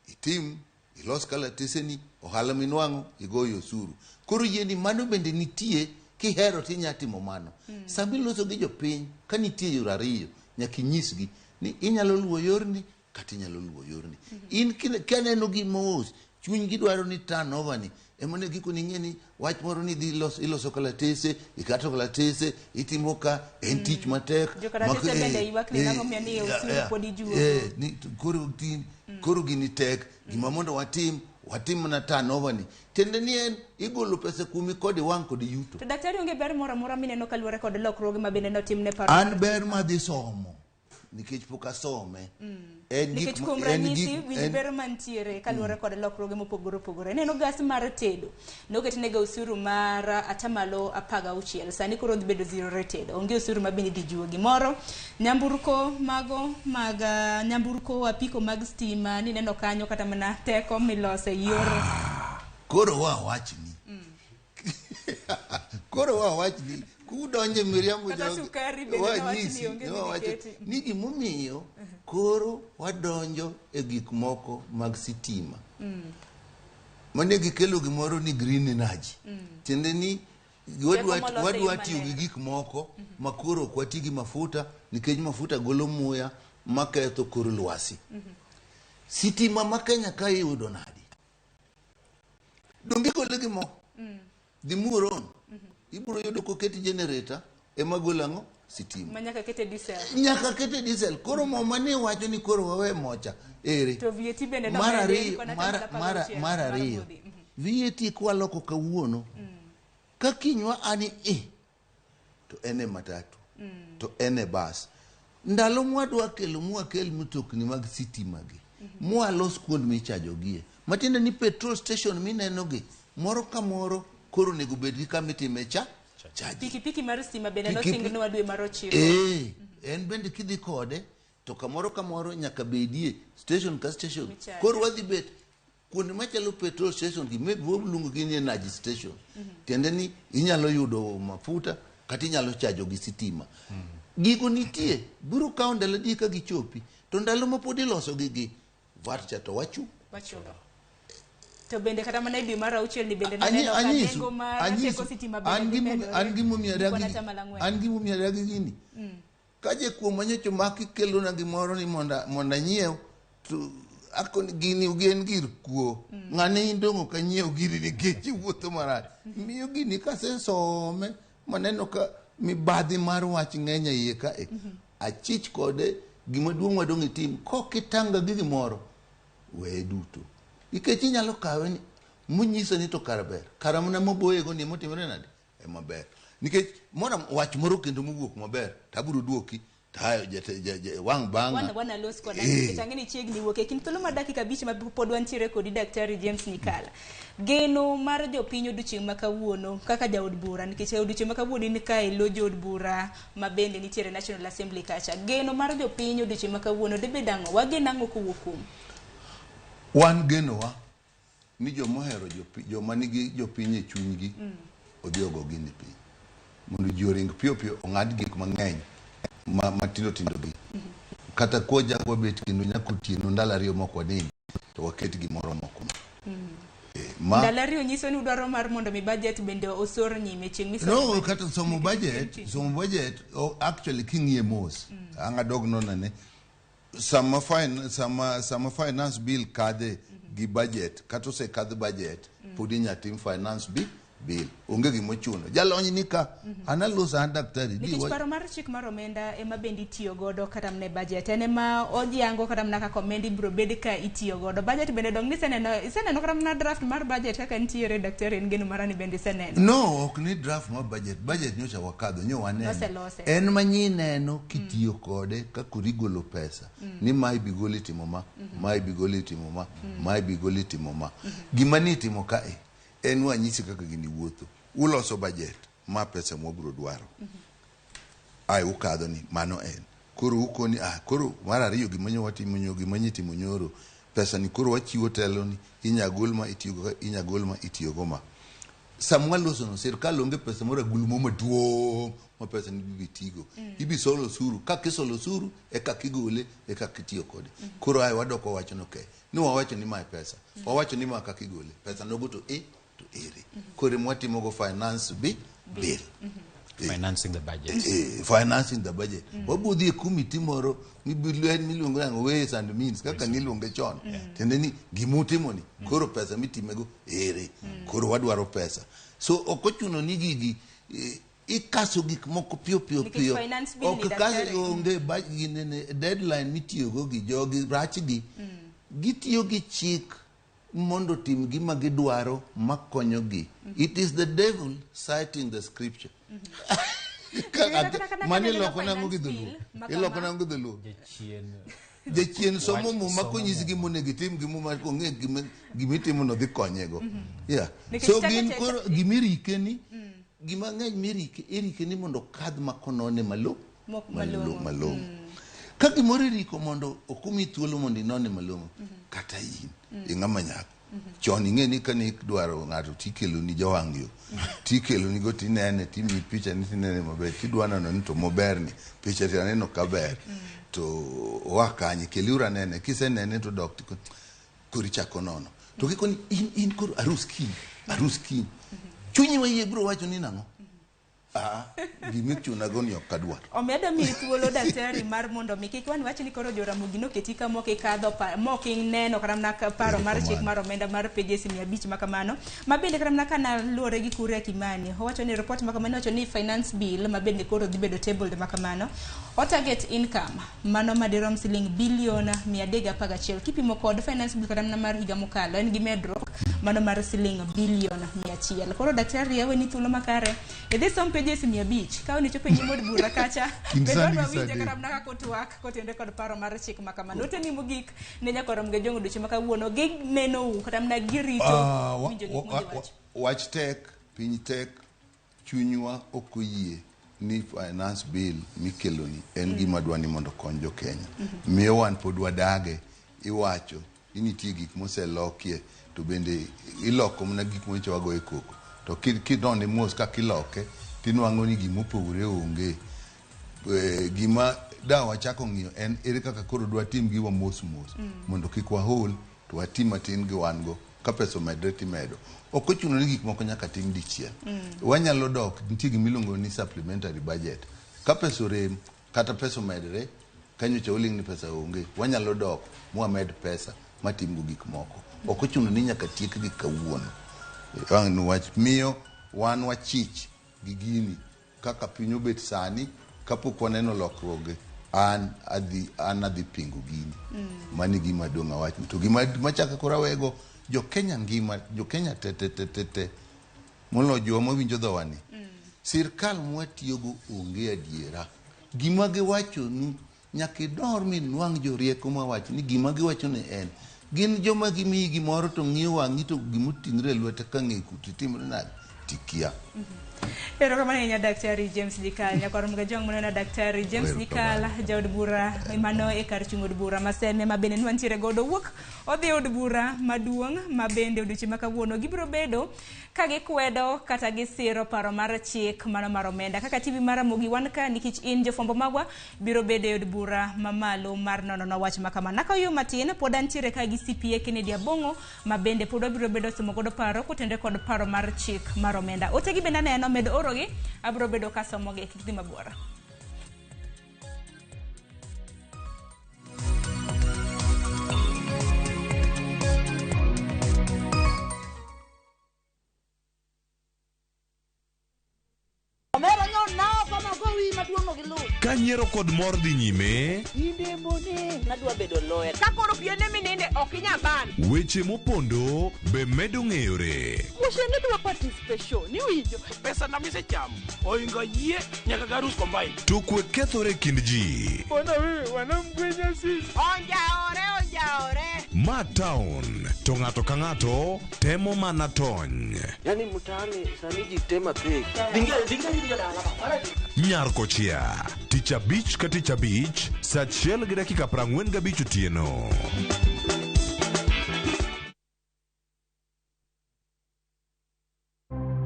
itim ilos kalatese ni ohala minwang'o igoyo osuru. Koro yieni mano bende nitie kihero tinyatimo mano. Sambi loso gi jopiny ka nitie yore ariyo nyaka inyisgi ni inyalo luwo yorni kata inyalo luwo yorni. In kaneno gi mos chuny gi dwaro ni turnover ni emone giko ni ng'eni wach moro ni dhi iloso kalatese ikato kalatese itimo ka en tich matek koro gini tek gima mondo watim na turnover ni tende ni en igolo pesa kumi kodi wang' kodi yuto. To daktari onge ber moro amora mineno kaluwore kod lokruoge ma bende notim ne Paro? An ber madhi somo nikech pok asome. Nikech kuom ranyisi winj ber mantiere kaluwore kod lokruoge mopogore opogore. Neno gas mar tedo noketnega osuru mar 16%. Sani koro dhi bedo 0 tedo. Onge osuru ma bende dhi jiwo gimoro. Nyamburko mag nyamburko apiko mag stima ni neno kanyo kata mana teko milose yor. Koro wawachni. Koro wawachni. Kudonje miriambo ni gimomiyo koro wadonjo e gik moko mag sitima. Mane gikelo gimoro ni green energy. Tiende ni wadwa tiyo gi gik moko makoro ok wati gi mafuta nikech mafuta golo muya maketho kor lwasi. Sitima ma Kenya ka iyudo nadi? Donge gole gi mo. Dhi muron. Ibiro yudo koketi generator ema golang'o sitima. Manyaka kete diesel. Nyaka kete diesel. Koro mo mane wacho ni koro wawe mocha. Ere. To VAT bende no mar ariyo. VAT kwaloko kawuono. Ka kinywa ani to ene matatu. To ene bus. Ndalo mwadwa kel mtokni mag sitima gi. Mwalos kuond michajo gie. Matiende ni petrol station mineno gi. Moro ka moro koro nego bedgi kamitime chaji. Pikipiki mar stima bende nosingnwa dwe mar 9. En bende kidhi kode to kamoro nyaka bedie station ka station. Koro wadhi bet kuonde machalo petrol station gi luongo gi ni energy station. Tiende ni inyalo yudo mafuta kata inyalo chajo gi sitima. Gigo nitie biro kawo ndalo di ka gichopi to ndalo ma pod iloso gi VAT cha to wachulo. To bende kata mana dwe mar 6 ni bende neno ka nengo mar teko sitima bende an gimo miaragi gini. Kaje kuom manyocho maki kelo na gimoro ni monda nyiew to akon gini ugen gir kuo. Ng'ane indongo ka nyiew giri ni geche wuotho marach. Miyo gini ka sensome maneno ka mibadhi mar wach ng'enya iye ka achich kode gima duong' wadong' itim kokitanga gi gimoro we duto. Nikech inyalo kawe ni munyiso ni to karaber. Karamna moboye go ni motimore nade? Maber. Nikech wach moro kendo mowuok maber taburo duoki tayo wang banga. Wana los koda kitangeni chiegni wuok e kin thuolo mar dakika 5 ma pod wantiere kod daktari James Nyikal. Geno mar jopiny odiochieng' ma kawuono kaka jaod bura nikech odiochieng' ma kawuono ni kae lo jod bura ma bende nitiere National Assembly kacha. Geno mar jopiny odiochieng' ma kawuono de bedango wagenango kowuok kuom wan genowa ni jomohero joma nigi jopiny e chunygi odiogo gini piny mondo ji oring piyo ong'ad gik mang'eny matindo gi kata koja wabet kendo nyaka otieno ndalo 2 moko wanind to waket gimoro moko Ndalari onyiso ni udwaro mar mondo mi budget bende osor nyime chieng' miso. No, kata somo budget actually kingie mos. Anga dog no nane. Sama finance bill kade gi budget, kato se kade budget, pudi nyatim finance bill. Onge gimo chuno. Jalony ni ka analosa daktari. Nikech paro mar chik mar omenda ema bendi tiyo godo kata mne budget. Ene ma ojiango kata mna kaka omendi bro bedi ka itiyo godo. Budget bende dong ni iseneno kata mna draft mar budget kaka nitiere daktari en geno marani bende iseneno. No, ok ni draft mar budget. Budget nyocha wakadho nyo waneno. En manyineno kitiyo kode kakurigolo pesa. Ni mai bigoli timoma, mai bigoli timoma, mai bigoli timoma. Gimani timo kae. En wanyisi kaka gini wuotho. Uloso budget ma pesa mwabro dwaro. Ai ukadho ni mano en. Koro ukoni koro mar ariyo gimanyo watimo nyo gimanyi timo nyoro. Pesa ni koro wachiwo telo ni inyagol ma itiyogo ma. Samwa loso no sirkal onge pesa mora gulumo maduong' ma pesa ni bibitigo. Ibi solo suru ka kisolo suru e ka kigole e ka kitiyo kode. Koro ai wadoko wacho no ke. Ni wawacho ni mai pesa. Wawacho ni ma ka kigole. Pesa nogo to to ere. Kore mwatimo go finance bill. Financing the budget. Financing the budget. Wabudhi committee moro miluongo nango ways and means kaka niluonge chon. Tende ni gimutimo ni koro pesa mitimego ere. Koro wadwaro pesa. So okochuno ni gigi ikaso gik moko pio. Ok kaso onge deadline mitiyogo gi jogi rachgi. Gitiyo gi chik mondo tim gima gidwaro makonyogi. It is the devil citing the scripture. Mani loko nango gidhulu. Iloko nango gidhulu. Jechien somo mu makonyisi gimo negitim gimo makonge gimitimo no dhi konyego. Yeah. So gin koro gimirike ni gima ng'eny mirike irike ni mondo kadh makonone malong'o. Ka gimoro iriko mondo okumi thuolo mondo inone malong'o kata in ing'ama nyako. Chon ing'e ni kane idwaro ng'ato tikelo ni jowang' yo. Tikelo ni go tinene timi picha ni tinene maber. Tidwana no to moberni picha tineno kaber. To wakanye keliura nene kisenene to dok kuri chako nono. To kiko ni in koro arus kin. Chunyi wa yie bro wacho ni nang'o? Gimichu nagoni okadwar. Omedo mi thuolo daktari mar mondo mi kik wan wacho ni koro Ramogi no ketika moke kadho moke neno kata mna paro mar chik mar omenda mar pages 500 makamano. Mabende kata mna kana luore gi Kuria Kimani. Owacho ni report makamano wacho ni finance bill mabende koro dhi bedo tabled makamano. O target income mano madirom siling bilion 311 kipimo kod finance bill kata mna mar higa mokalo en gi medruok mano mar siling bilion 100. Koro daktari yawe ni thuolo makare. Edhi som pages 500 ka oni chopo nyimod bura kacha bedo winje kata mna ka TWAK kotende kod paro mar chik makamano. Teni mogik ne nyakorom ge jongo duche makawuono gi neno kata mna girito winjo gi watch tek piny tek chunywa okoyie ni finance bill mikeloni en gima dwani mondo konyo jo Kenya. Miyo wan pod wadage iwacho nitie gik moselokie to bende iloko mna gik mocho wago e koko to kidonde mos ka kiloke tinwango ni gima opogore onge. Gima dawa chako ng'iyo en ere kaka koro dwa tim giwa mos mondo kik wahol to watim matin gi wango ka pesa medre timedo. Ok ochuno ni gik moko nyaka tim dichiel. Wanyalo dok nitie gimiluongo ni supplementary budget. Ka pesa rem kata pesa medre kanyo uling ni pesa onge wanyalo dok muamed pesa matim go gik moko. Ok ochuno ni nyaka tiek gi kawuono. Wang wach miyo wan wachich gi gini kaka piny obet sani kapok waneno lokruoge an adhi pingo gini. Mani gima dong' awach to gima machaka kora wego jo Kenya ngima jo Kenya te molo jo mawinjo dhowani. Sirkal mwatiyogo onge adiera. Gima giwacho ni nyaka idor min wang' jorieko mawacho ni gima giwacho ni en gin joma gimiyi gimoro to ng'iyo wang'i to gimuting're lwete ka ng'e kuti timre nade tikia. Pero kama ni Daktari James Nyikal, nyakoro mga jong muna na Daktari James Nyikal, jaod bura, imano e karchung od bura, maseme mabene nwanchire godo wuk, odhi od bura, maduong, mabende oduchi makawuono, gibro bedo, kage kwedo, kata gisiro paro mar chik, mano mar omenda, kaka TV mara Ramogi wanka, nikich in jofombo magwa, biro bede od bura, mamalo, mar nono na wach makama. Nakayo matin, podanchire kagi CPA Kennedy Abong'o, mabende podo biro bedo sumogodo paro, kutende kod paro mar chik, mar omenda. Otegi benane eno medo orogi, abro bedo kasomoge kikdi mabora. Kanyiero kod mor dhi nyime, inde mone nadwa bedo lawyer. Kakoro piene mininde okinya ban. Weche mopondo be medo ng'eyore. Mushene dwa participation, ni winjo. Pesa na mise cham, oingo yie nyaka garus combine. To kwe kethore kind ji. Bona we, wanamgwenya sis. Onjaore. Ma town, to ng'ato ka ng'ato temo mana tony. Yani mutani sani ji tema pek. Dinga dala. Nyarko chia, tich abich ka tich abich, saa 1:45 otieno.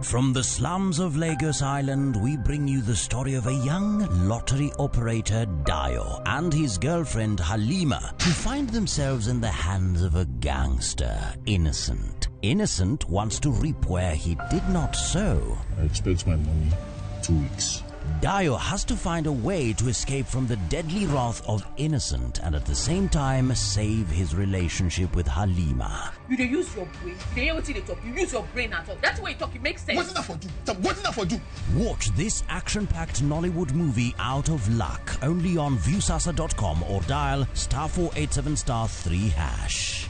From the slums of Lagos Island, we bring you the story of a young lottery operator, Dio, and his girlfriend, Halima, who find themselves in the hands of a gangster, Innocent. Innocent wants to reap where he did not sow. I expect my money 2 weeks. Dio has to find a way to escape from the deadly wrath of Innocent and at the same time save his relationship with Halima. You dey use your brain. You hear what they talk. You use your brain at all. That's why you talk. It makes sense. What's that for you? Watch this action-packed Nollywood movie Out of Luck only on viewsasa.com or dial *487*3#.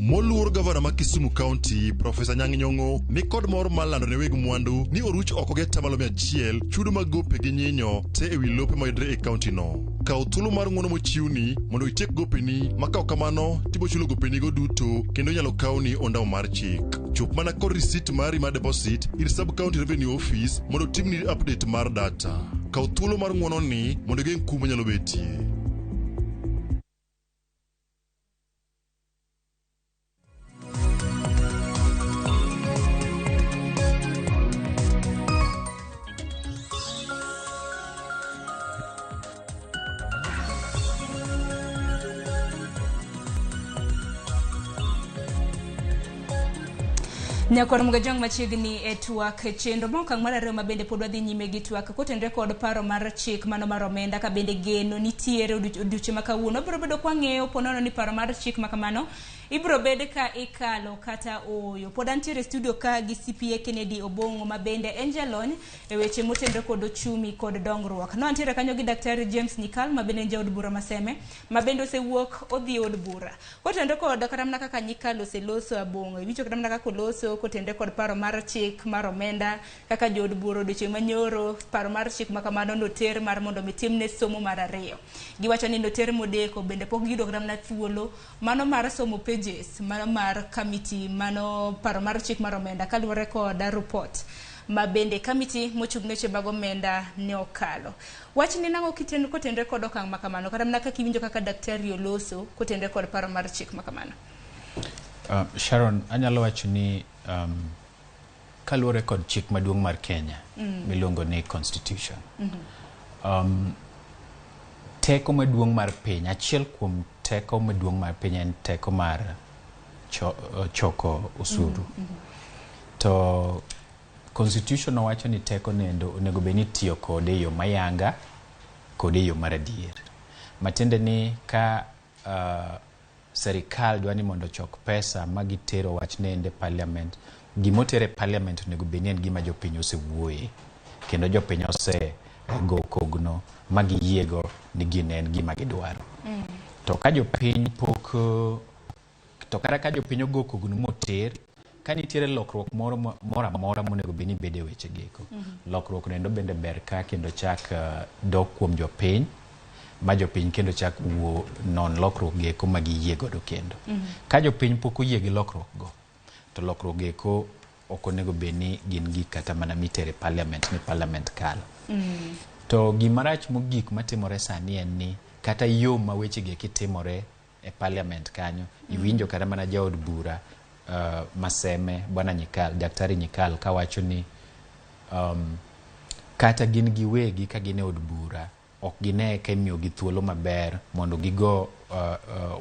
Moluor Gavana ma Kisumu County, Professor Nyang'nyong'o, ni kod mor malando ne weg mwandu ni oruch oko ge tamalo 100 chudo mag gope gi nyinyo te ewi lope mayudre e county no. Kaw thuolo mar ng'uono mochiwni mondo itiek gopeni, ma kaw kamano tibo chulo gopeni go duto kendo nyalo kawni ondamo mar chik. Chop mana kod receipt mari mar deposit ir sub county revenue office mondo timni update mar data. Kaw thuolo mar ng'uono ni mondo geng' kuma nyalo betie. Nyakor mga jong machiegni e TWAK chenro mokang mar ariyo mabende pod wadhi nyime gi TWAK kotendre kod paro mar chik mano mar omenda ka bende geno nitiere odiochieng' ma kawuono biro bedo kwa ng'eyo ponono ni paro mar chik makamano ibro bede ka ikalo kata oyo. Pod antiere studio ka gi CPA Kennedy Abong'o mabende en jalony e weche motendre kod ochumi kod dongruok. No antiere kanyo gi Daktari James Nyikal mabende en jaod bura maseme mabende osewuok odhi od bura. Kotendre kod karamna kaka Nyikal oseloso Abong'o iwicho karamna kaka oloso kotende kod paro mar chik mar omenda kaka jod buro odiochieng' manyoro paro mar chik makamano noter mar mondo mitimne somo mar ariyo. Giwacho ni noter modeko bende pok giyudo karamna thuolo mano mar somo pages mano mar committee mano paro mar chik mar omenda kaluwore kod report mabende committee mochung'ne weche mag omenda ne okalo. Wach ni nang'o kitendo kotendre kod okang' makamano karamna kaka iwinjo kaka daktari oloso kotendre kod paro mar chik makamano. Sharon, anyalo wacho ni kaluwore kod chik maduong' mar Kenya miluongo ni Constitution. Teko maduong' mar piny, achiel kuom teko maduong' mar piny en teko mar choko osuru. To Constitution owacho ni teko nendo onego beni tiyo kode yo mayanga kode yo mar adier. Matende ni ka serikal dwani mondo chok pesa magitero wach nende parliament. Gimotere parliament nego benien gima jopiny osewuoye kendo jopiny ose go kogno magiyiego ni ginen gima gidwaro. To ka jopiny pok to kata ka jopiny ogo kogno moter ka nitiere lokruok moro amora monego beni bede weche geko. Lokruok nendo bende ber ka kendo chak dok kuom jopiny ma jopiny kendo chak wuo non lokruok geko magiyie godo kendo. Ka jopiny pok oyie gi lokruok go to lokruok geko ok onego beni gin gik kata mana mitere parliament ni parliament kalo. To gimarach mogik matimore sani en ni kata yo ma weche geki timore e parliament kanyo iwinjo kata mana jaod bura maseme bwana Nyikal, daktari Nyikal kawacho ni kata gin giwegi ka gine od bura ok gine ka imiyo gi thuolo maber mondo gigo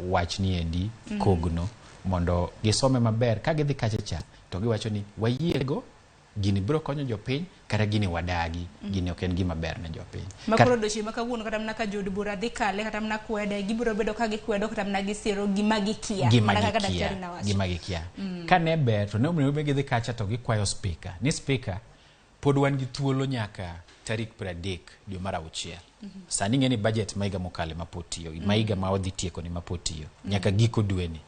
wach ni endi kogno mondo gisome maber ka gidhi kachacha to giwacho ni wayiego gini biro konyo jopiny kata gini wadagi gini ok en gima ber ne jopiny. Makoro doshi makawuono kata mna ka jod bura dhi kale kata mna kwede gibiro bedo ka gikwedo kata mna gisiro gima gikia kaka daktari na wacho. Gima gikia. Ka ne ber to ne omiyo gidhi kacha to gikwayo speaker. Ni speaker pod wan gi thuolo nyaka tarik 30 dwe mar 6. Sani ng'eni budget maiga mokale mapotiyo, maiga ma odhi tieko ni mapotiyo. Nyaka giko dweni.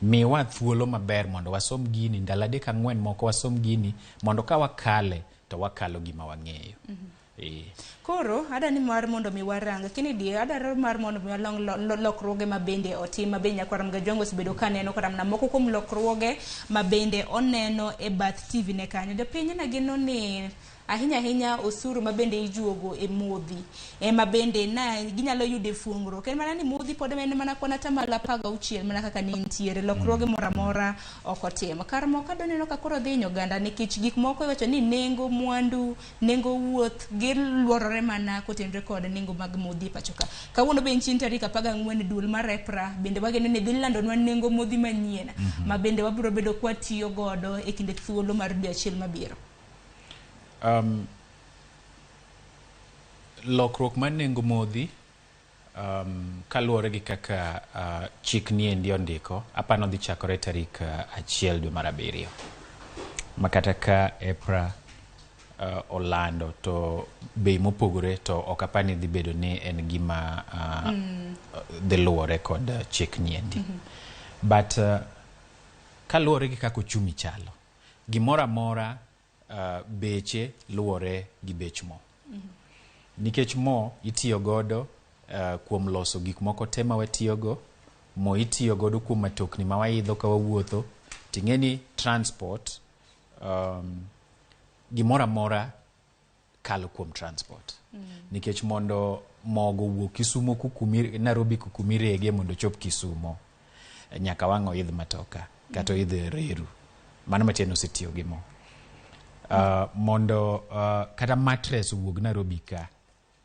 Miwa thuolo maber mondo wasom gini ndalo 3-4 moko wasom gini mondo ka wakale to wakalo gima wang'eyo. Koro adani mar mondo mi waranga Kennedy adaro mar mondo mi walong lokruoge mabende otim mabende nyakwara mga jongo sibedo kaneno kata mna moko kuom lokruoge mabende oneno e bath TV ne kanyo jopiny na gino ni ahinya osuru mabende ijuogo e modhi mabende na ginyalo yude fungro ken mana ni modhi pod men mana kona tamala 16 mana kaka ni ntiere lokruoge moramora okotimo karmo ka doneno ka koro dhi Uganda nikech gik moko iwacho ni nengo mwandu nengo wuoth giluorore mana kotenre kod nengo mag modhi pachoka kawuono be chin tarik 14 dul mar April bende wageno ni dhi landonwa nengo modhi manyien mabende wabiro bedo kwa tiyo godo e kinde thuolo mar dwe achiel mabiro. Lokruok man nengo modhi kaluwore gi kaka chik ni endi ondiko apano dhi chakore tarik 1 dwe mar 7 makata ka April Orlando to bei mopogore to ok apani dhi bedo ni en gima dhi luwore kod chik ni endi but kaluwore gi kaka ochumi chalo gimora mora beche luwore gi bech mo. Nikech mo itiyo godo kuom loso gik moko te ma watiyogo, mo itiyo godo kuom matokni ma waidho ka wawuotho, ting'eni transport gimora mora kalo kuom transport. Nikech mondo mogo wuok Kisumo Nairobi kukumirege mondo chop Kisumo nyaka wang' oidh matoka kata oidh reru. Mano matieno osetiyo gi mo. Mondo kata mattress wuog Nairobi ka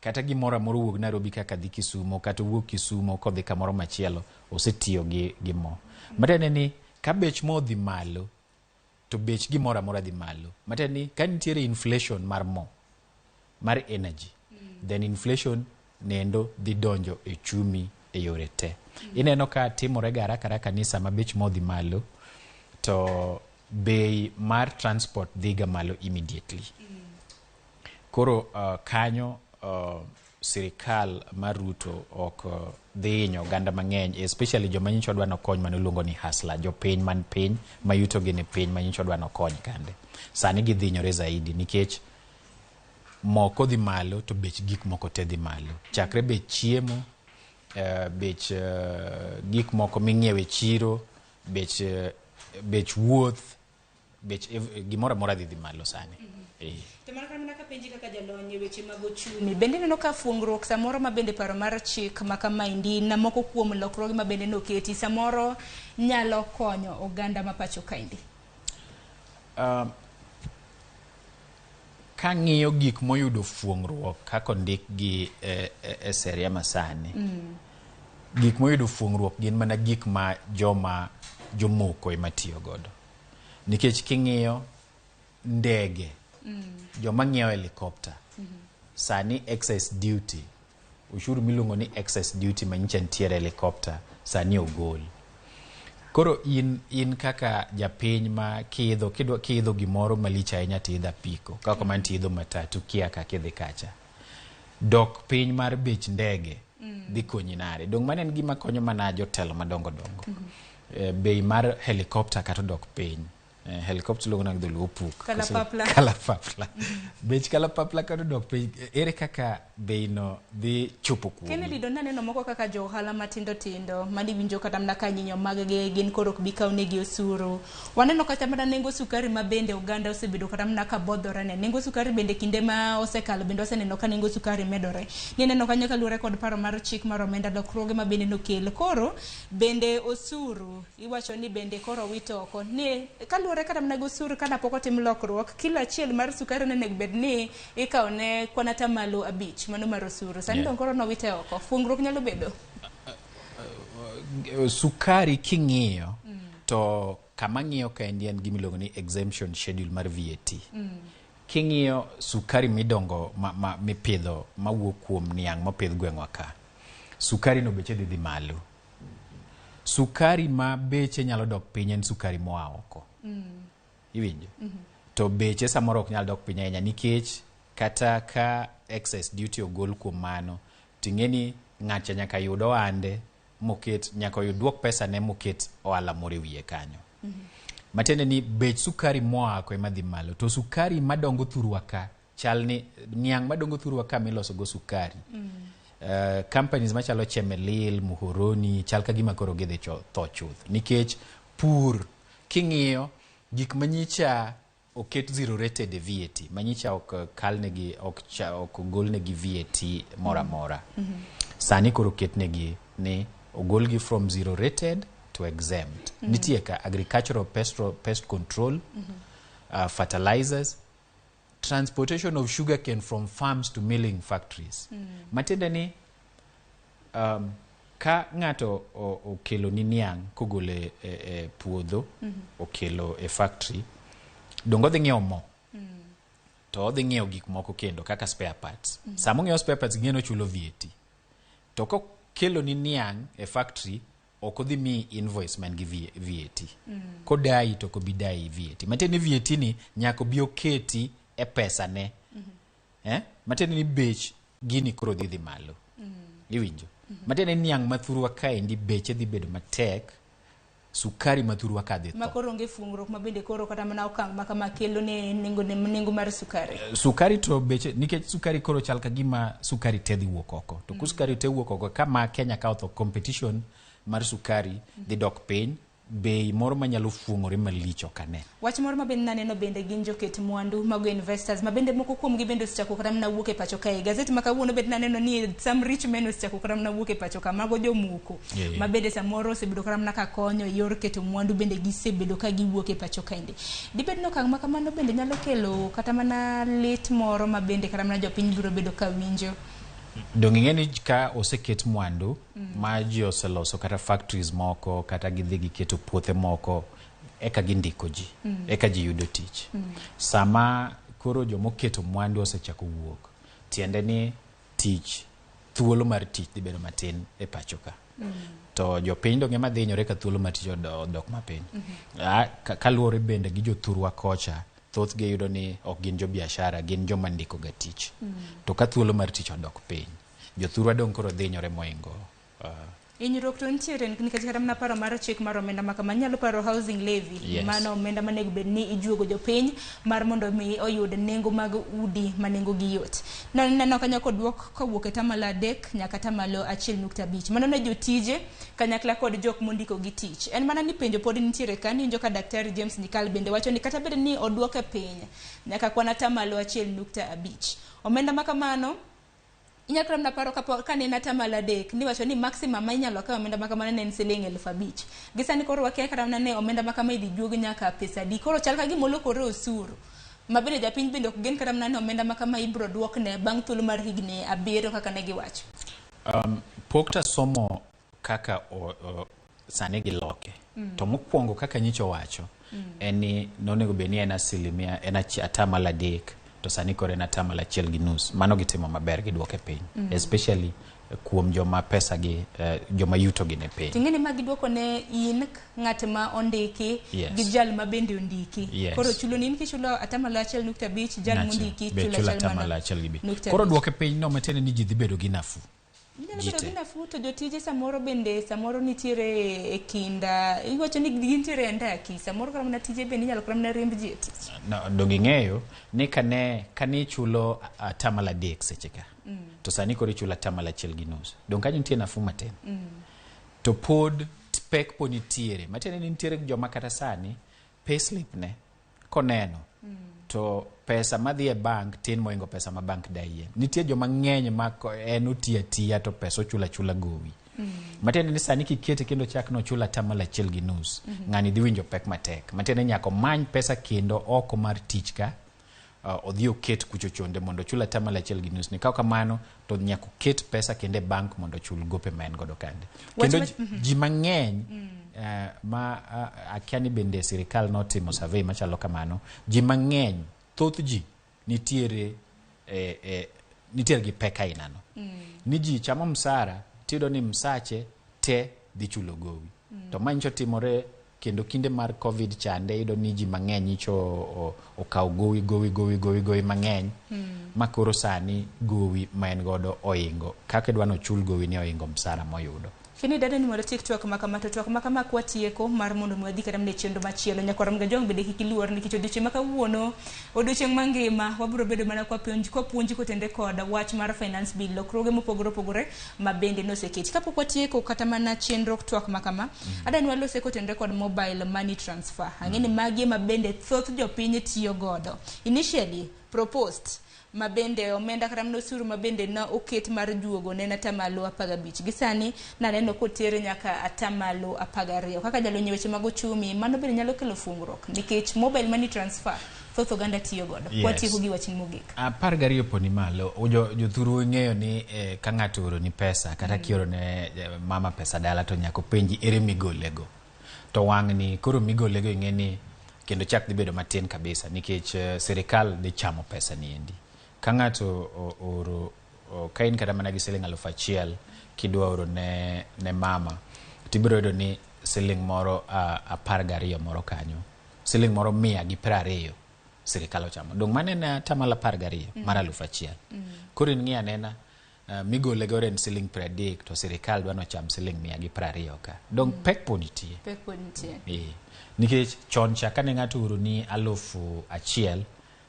kata gimora moro wuog Nairobi ka kadhi Kisumo kata wuog Kisumo kodhi kamoro machielo osetiyo gi mo. Matene ni ka bech mo dhi malo to bech gimora mora dhi malo. Matene ni ka nitiere inflation mar mo mar energy then inflation nendo dhi donjo e chumi e yore te. Ineno ka timore gara kara kanisa ma bech mo dhi malo to bei mar transport dhiga malo immediately. Koro kanyo sirikal mar Ruto ok dhi inyo ganda mang'eny especially joma nyicho dwa nokony maniluongo ni hustler jopiny man piny mayuto gi ni piny ma nyicho dwa nokony kande. Sani gidhinyore zaidi nikech moko dhi malo to bech gik moko te dhi malo. Chakre bech chiemo, bech gik moko ming'iewe chiro, bech wuoth, bech gimora mora dhi malo sani. To mana ka penji kaka jalony weche mag ochumi bende neno ka fungruok samoro ma bende paro mar chik ma kama indi na moko kuom lokruoge ma bende noketi samoro nyalo konyo oganda ma pacho kaindi. Ka ng'iyo gik moyudo fungruok kako ndik gi e seria masani gik moyudo fungruok gin mana gik ma jomoko ema tiyo godo. Nikech king'iyo ndege joma ng'iewo helicopter sani excess duty ushuru miluongo ni excess duty manyicha nitiere helicopter sani ogol Koro in kaka japiny ma kidho gimoro malich ahinya tidha piko kaka man tidho matatu kia kaka idhi kacha dok piny mar bech ndege dhi konyi nade dong mane en gima konyo mana jotelo madongo bei mar helicopter kata dok piny helicopter luongo nang dholuo puk kalapapla bech kalapapla kata dok piny ere kaka bei no dhi chopo kuomi Kennedy don naneno moko kaka jo ohala matindo tindo mani winjo kata mna ka nyinyo mag ge gin koro bi kawnegi osuru waneno kata mana nengo sukari ma bende Uganda osebedo kata mna ka bodhore ne nengo sukari bende kinde ma osekalo bende oseneno ka nengo sukari medore ni neno kanyo kaluwore kod paro mar chik mar omenda lokruoge ma bende nokel koro bende osuru iwacho ni bende koro wito oko ni kaluwore kata mna osuru kana pok otim lokruok kila achiel mar sukari onego bed ni ikawne kwana tamalo 5 mano mar osuru sani don koro nowite oko fungruok nyalo bedo sukari king'iyo to kama ng'iyo ka en gimiluongo ni exemption schedule mar VAT king'iyo sukari midongo mipidho mawuok kuom niang' mopidh gweng'wa ka sukari no beche dhi malo sukari ma beche nyalo dok piny en sukari moa oko iwinjo to beche samoro ok nyal dok piny ahinya nikech kata ka excess duty ogol kuom mano ting'eni ng'acha nyaka yud ohande moket nyaka yud duok pesa ne moket ohala moro e wiye kanyo matiende ni bech sukari moa oko ema dhi malo to sukari madongo thurwa ka chalni niang' madongo thurwa ka miloso go sukari companies machalo Chemelil, Muhoroni chal ka gima koro gidhi tho chuth nikech pur king'iyo gik manyicha oket zero rated VAT manyicha ok kalnegi ok golnegi VAT mora mora sani koro ketnegi ni ogolgi from zero rated to exempt nitie ka agricultural pest control fertilizers transportation of sugarcane from farms to milling factories matiende ni ka ng'ato okelo ni niang' kogole puodho okelo e factory dongo odhi ng'iewo mo to odhi ng'iewo gik moko kendo kaka spare parts sama ong'iewo spare parts ng'eno chulo VAT to kokelo ni niang' e factory ok odhi mi invoice man gi VAT kodai to kobi dai VAT matiende ni VAT ni nyaka bi oketi e pesa ne matiende ni bech gini koro dhi malo iwinjo matiende ni niang' mathurwa kaendi beche dhi bedo matek sukari mathurwa ka dhi tho makoro onge fungruok ma bende koro kata mana okang' ma kama kelo ne nengo mar sukari sukari to beche nikech sukari koro chal ka gima sukari te dhi wuok oko to sukari te wuok oko kama Kenya ka otho competition mar sukari dhi dok piny bei moro manyalo fuong'ore malich ok ane wach moro ma bende naneno bende gin joket mwandu mago investors ma bende moko kuom gi bende osechako kata mana wuok e pacho kae gazeti ma kawuono bende naneno ni some rich men osechako kata mana wuok e pacho ka mago jomuko ma bende samoro osebedo kata mana ka konyo yor keto mwandu bende gisebedo ka giwuok e pacho kaende dibed no kang' ma kamano bende nyalo kelo kata mana lit moro ma bende kata mana jopiny biro bedo ka winjo dong ing'eni ka oseket mwandu ma ji oseloso kata factories moko kata gidhi giketo puothe moko eka gindiko ji eka ji yudo tich sama koro jomoketo mwandu osechako wuok tiende ni tich thuolo mar tich dhi bedo matin e pacho ka to jopiny dong ema dhi hinyore ka thuolo mar tich odok mapiny kaluwore bende gi jothurwa kocha thoth gi yudo ni ok gin jo biashara gin joma ndiko ga tich to ka thuolo mar tich odok piny jothurwa dong koro dhi hinyore moingo Inyruok to nitiere nikech kata mana paro mar chik mar omenda ma kama nyalo paro housing levy mano omenda manego bed ni ijuogo jopiny mar mondo mi oyud nengo mag udi ma nengo gi yot. Neno kanyo kod duok kowuok e tamalo 3 nyaka tamalo 1.5 mano ne jotije kanyakla kod jok mondiko gi tich. En mana ni penjo pod nitiere kani injo ka Daktari James Nyikal bende wacho ni kata bed ni oduoke piny nyaka kwana tamalo 1.5 omenda ma kamano inyalo na paro ka ne natamalo 3 ni wacho ni maximum ma inyalo kawo omenda makamano ne en siling 5,000 gisani koro wakia kata ne omenda makama idhi juog nyaka pesa di koro chal ka gimolokore osuru mabende japiny bende ok gen kata ne omenda makama ibro duok ne bang' thuolo mar higni 7 kaka ne giwacho pokta somo kaka sane giloke to mokwongo kaka nyicho wacho en ni nonego bed ni en asilimia en atamalo 3 to sani kore na tamala chiel gi nus mano gitimo maber giduoke piny especially kuom joma pesa gi joma yuto gi ne piny tingene magiduoko ne in ng'at ma ondiki gi jal ma bende ondiki koro chulo ni kichulo atamala 1.5 jal mondiki chulo atamala 1.5 koro duoke piny no matene ni ji dhi bedo gi nafu to jotije samoro bende samoro nitiere e kinda iwacho ni gintiere e ndaki samoro kama na tije bende nyalo kram na riemb ji no dongi ng'eyo ni kane chulo atamala 3 seche ka to sani koro chulo atamala 1.5 dong kanyo nitie nafu matin to pod pek po nitiere matene ni nitiere joma kata sani payslip ne koneno to pesa madhi e bank tin moingo pesa ma bank daie nitie joma ng'eny ma en otiya to pesa ochula gowi matene ni sani kikete kendo chak no chula tamala 1.5 ng'ani dhi winjo pek matek matene nyako many pesa kendo oko mar tich ka odhi oket kucho chonde mondo chula tamala 1.5 ni kao kamano to nyako ket pesa kende bank mondo chul gope ma en godo kande kendo ji mang'eny ma akiani bende sirikal notimo survey machalo kamano ji mang'eny thoth ji nitiere gi peka inano ni ji chamo msara tido ni msache te dhi chulo gowi to mancho timore kendo kinde mar covid chande ido ni ji mang'eny icho okaw gowi mang'eny makoro sani gowi ma en godo oingo kaka dwano chul gowi ni oingo msara moyudo Kini dada ni mwala TikTok makama kwa tieko mar mondo mwadhika namne chendo machielo nyakora mga jong bede kikiluor ni kichodoche maka uono odoche mangima waburo bedo mana kwa puonji kotende koda wach mar finance bill lokroge mopogore mabende no seketi kapo kwa tieko kata mana chenro TWAK makama ada ni walose kotende koda mobile money transfer hangeni magi mabende thoth jopinye tiyo godo initially proposed mabende omenda kata mnosuru mabende na oket mar juogo ne atamalo 15 gisani na neno kotere nyaka atamalo 12 kaka jalo nyeweche mag ochumi mano bende nyalo kelo fungruok nikech mobile money transfer thoth oganda tiyo godo kwa tieko gi wachin mogik 12 poni malo jothuru ng'eyo ni ka ng'ato oro ni pesa kata kioro ne mama pesa dala to nyako penji ere migolego to wang' ni koro migolego ing'eni kendo chak dhi bedo matin kabisa nikech serikal dhi chamo pesa ni endi ka ng'ato oro ka in kata mana gi siling 1,000 kidwa oro ne mama tibiro yudo ni siling moro 12 moro kanyo siling moro 120 serikal ochamo dong mane na tamala 12 mara 1,000 koro in ng'iya nena migole gore siling 30 to serikal dwano cham siling 120 ka dong pek ponitie nikech chon cha kane ng'ato oro ni 1,000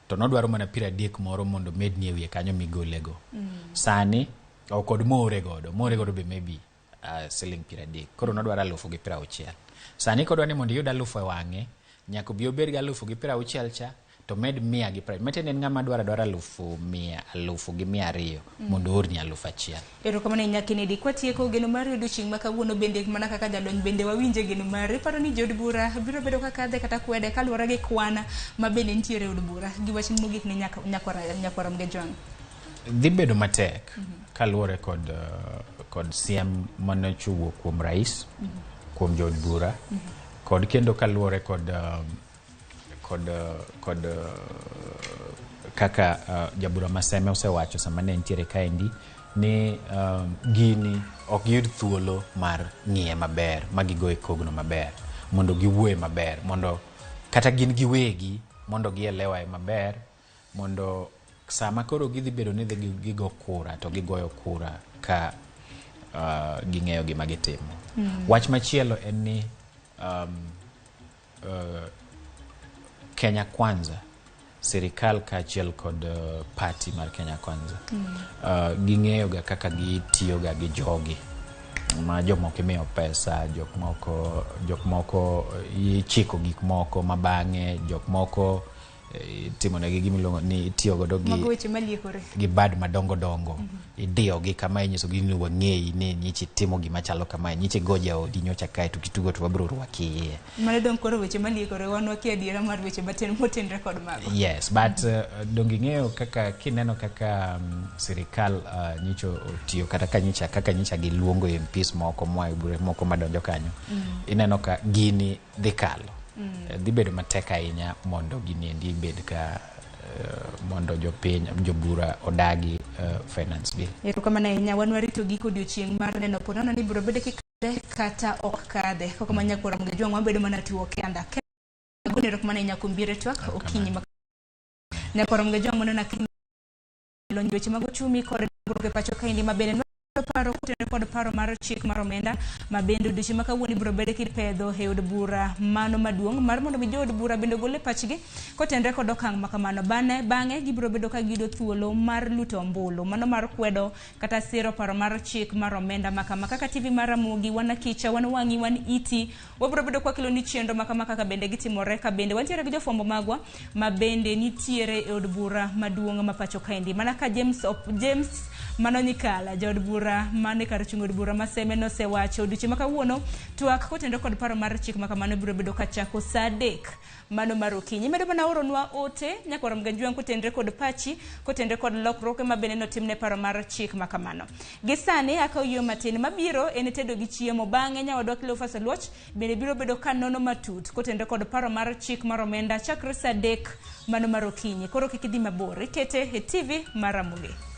to nodwaro mana 30 moro mondo med nie wiye kanyo migolego sani kod more godo be maybe siling 30 koro nodwaro 1,060 sani kodwa ni mondo yud 1,000 e wang'e nyako bi obed gi 1,060 cha to med 100 gi 30 matene ng'ama dwaro 1,200 mondo orni 1,000 erokamano Kennedy kwa tieko geno mar yudo ching makawuono bende mana kaka jalony bende wawinje geno mar paro ni jod bura biro bedo kaka de kata kwede kaluwore gi kwana mabende nitiere od bura gi wach mogik ne nyakwara mgejwang dhi bedo matek kaluwore kod siem manochuo kuom rais kuom jod bura kod kendo kaluwore kod kaka jabura maseme osewacho sama ne nitiere kaendi ni gini ok yud thuolo mar ng'iye maber magigoe kogno maber mondo giwuoye maber mondo kata gin giwegi mondo gielewae maber mondo sama koro gidhi bedo ni gigo kura to gigoyo kura ka ging'eyo gima gitimo wach machielo en ni Kenya Kwanza serikal kaachiel kod party mar Kenya Kwanza ging'eyo ga kaka gitiyo ga gi jogi ma jomoko imiyo pesa jok moko ichiko gik moko mabang'e jok moko timonegi gimiluongo ni itiyo godo gi bad madongo idiyogi kama inyisogi ni wang'eyi ni nyichi timo gima chalo kama nyichi goja odi nyocha kae to kitugo to wabiro rwaki mane dong koro weche maliekore wan wakia adiera mar weche motenre kod mago yes but dongi ng'eyo kaka kineno kaka sirikal nyicho tiyo kata kaka nyicha giluongo MPs moko moko madonjo kanyo ineno ka gini dhi kalo dhi bedo matek ahinya mondo gini endi bed ka mondo jopiny jobura odagi finance bill. Erokamano ahinya, wan warito giko odiochieng' mar neno ponono ni biro bedo kikade kata ok kadhe koko manyakora mga jwang' wabedo mana tiwo kenda kendo erokamano ahinya kuom biro twak okinyi nyakora mga jwang' mono nakilo weche mag ochumi kod grupe pacho kaindi mabende paro kutende kod paro mar chik mar omenda mabende odiochieng' ma kawuono biro bedo kipedho e od bura mano maduong' mar mondo mi jood bura bende gole pachgi kotendre kod okang' makamano bang'e gibiro bedo ka gido thuolo mar luto ombulu mano mar kwedo kata siro paro mar chik mar omenda makama kaka TV mar Ramogi wan kicha wan wang'i wan iti wabiro bedo kwa kilo ni chendo makama kaka bende gitimore ka bende wantiere gi jofwambo magwa mabende nitiere e od bura maduong' ma pacho kaindi mana ka James mano Nyikal jaod bura mane kar chungo od bura maseme no sewacho odiochieng' ma kawuono twak kotendo kod paro mar chik makamano biro bedo kachako saa 3 mano mar okinyi medo mana oronwa ote nyakora mganjwang' kotendre kod pachi kotendre kod lokruok mabende notimne paro mar chik makamano gisani akawiyo matin mabiro en tedo gi chiemo bang'e nyawadwa Cleophas Oluoch bende biro bedo kanono matut kotendre kod paro mar chik mar omenda chakre saa 3 mano mar okinyi koro kik idhi mabor ikete e TV mar Ramogi.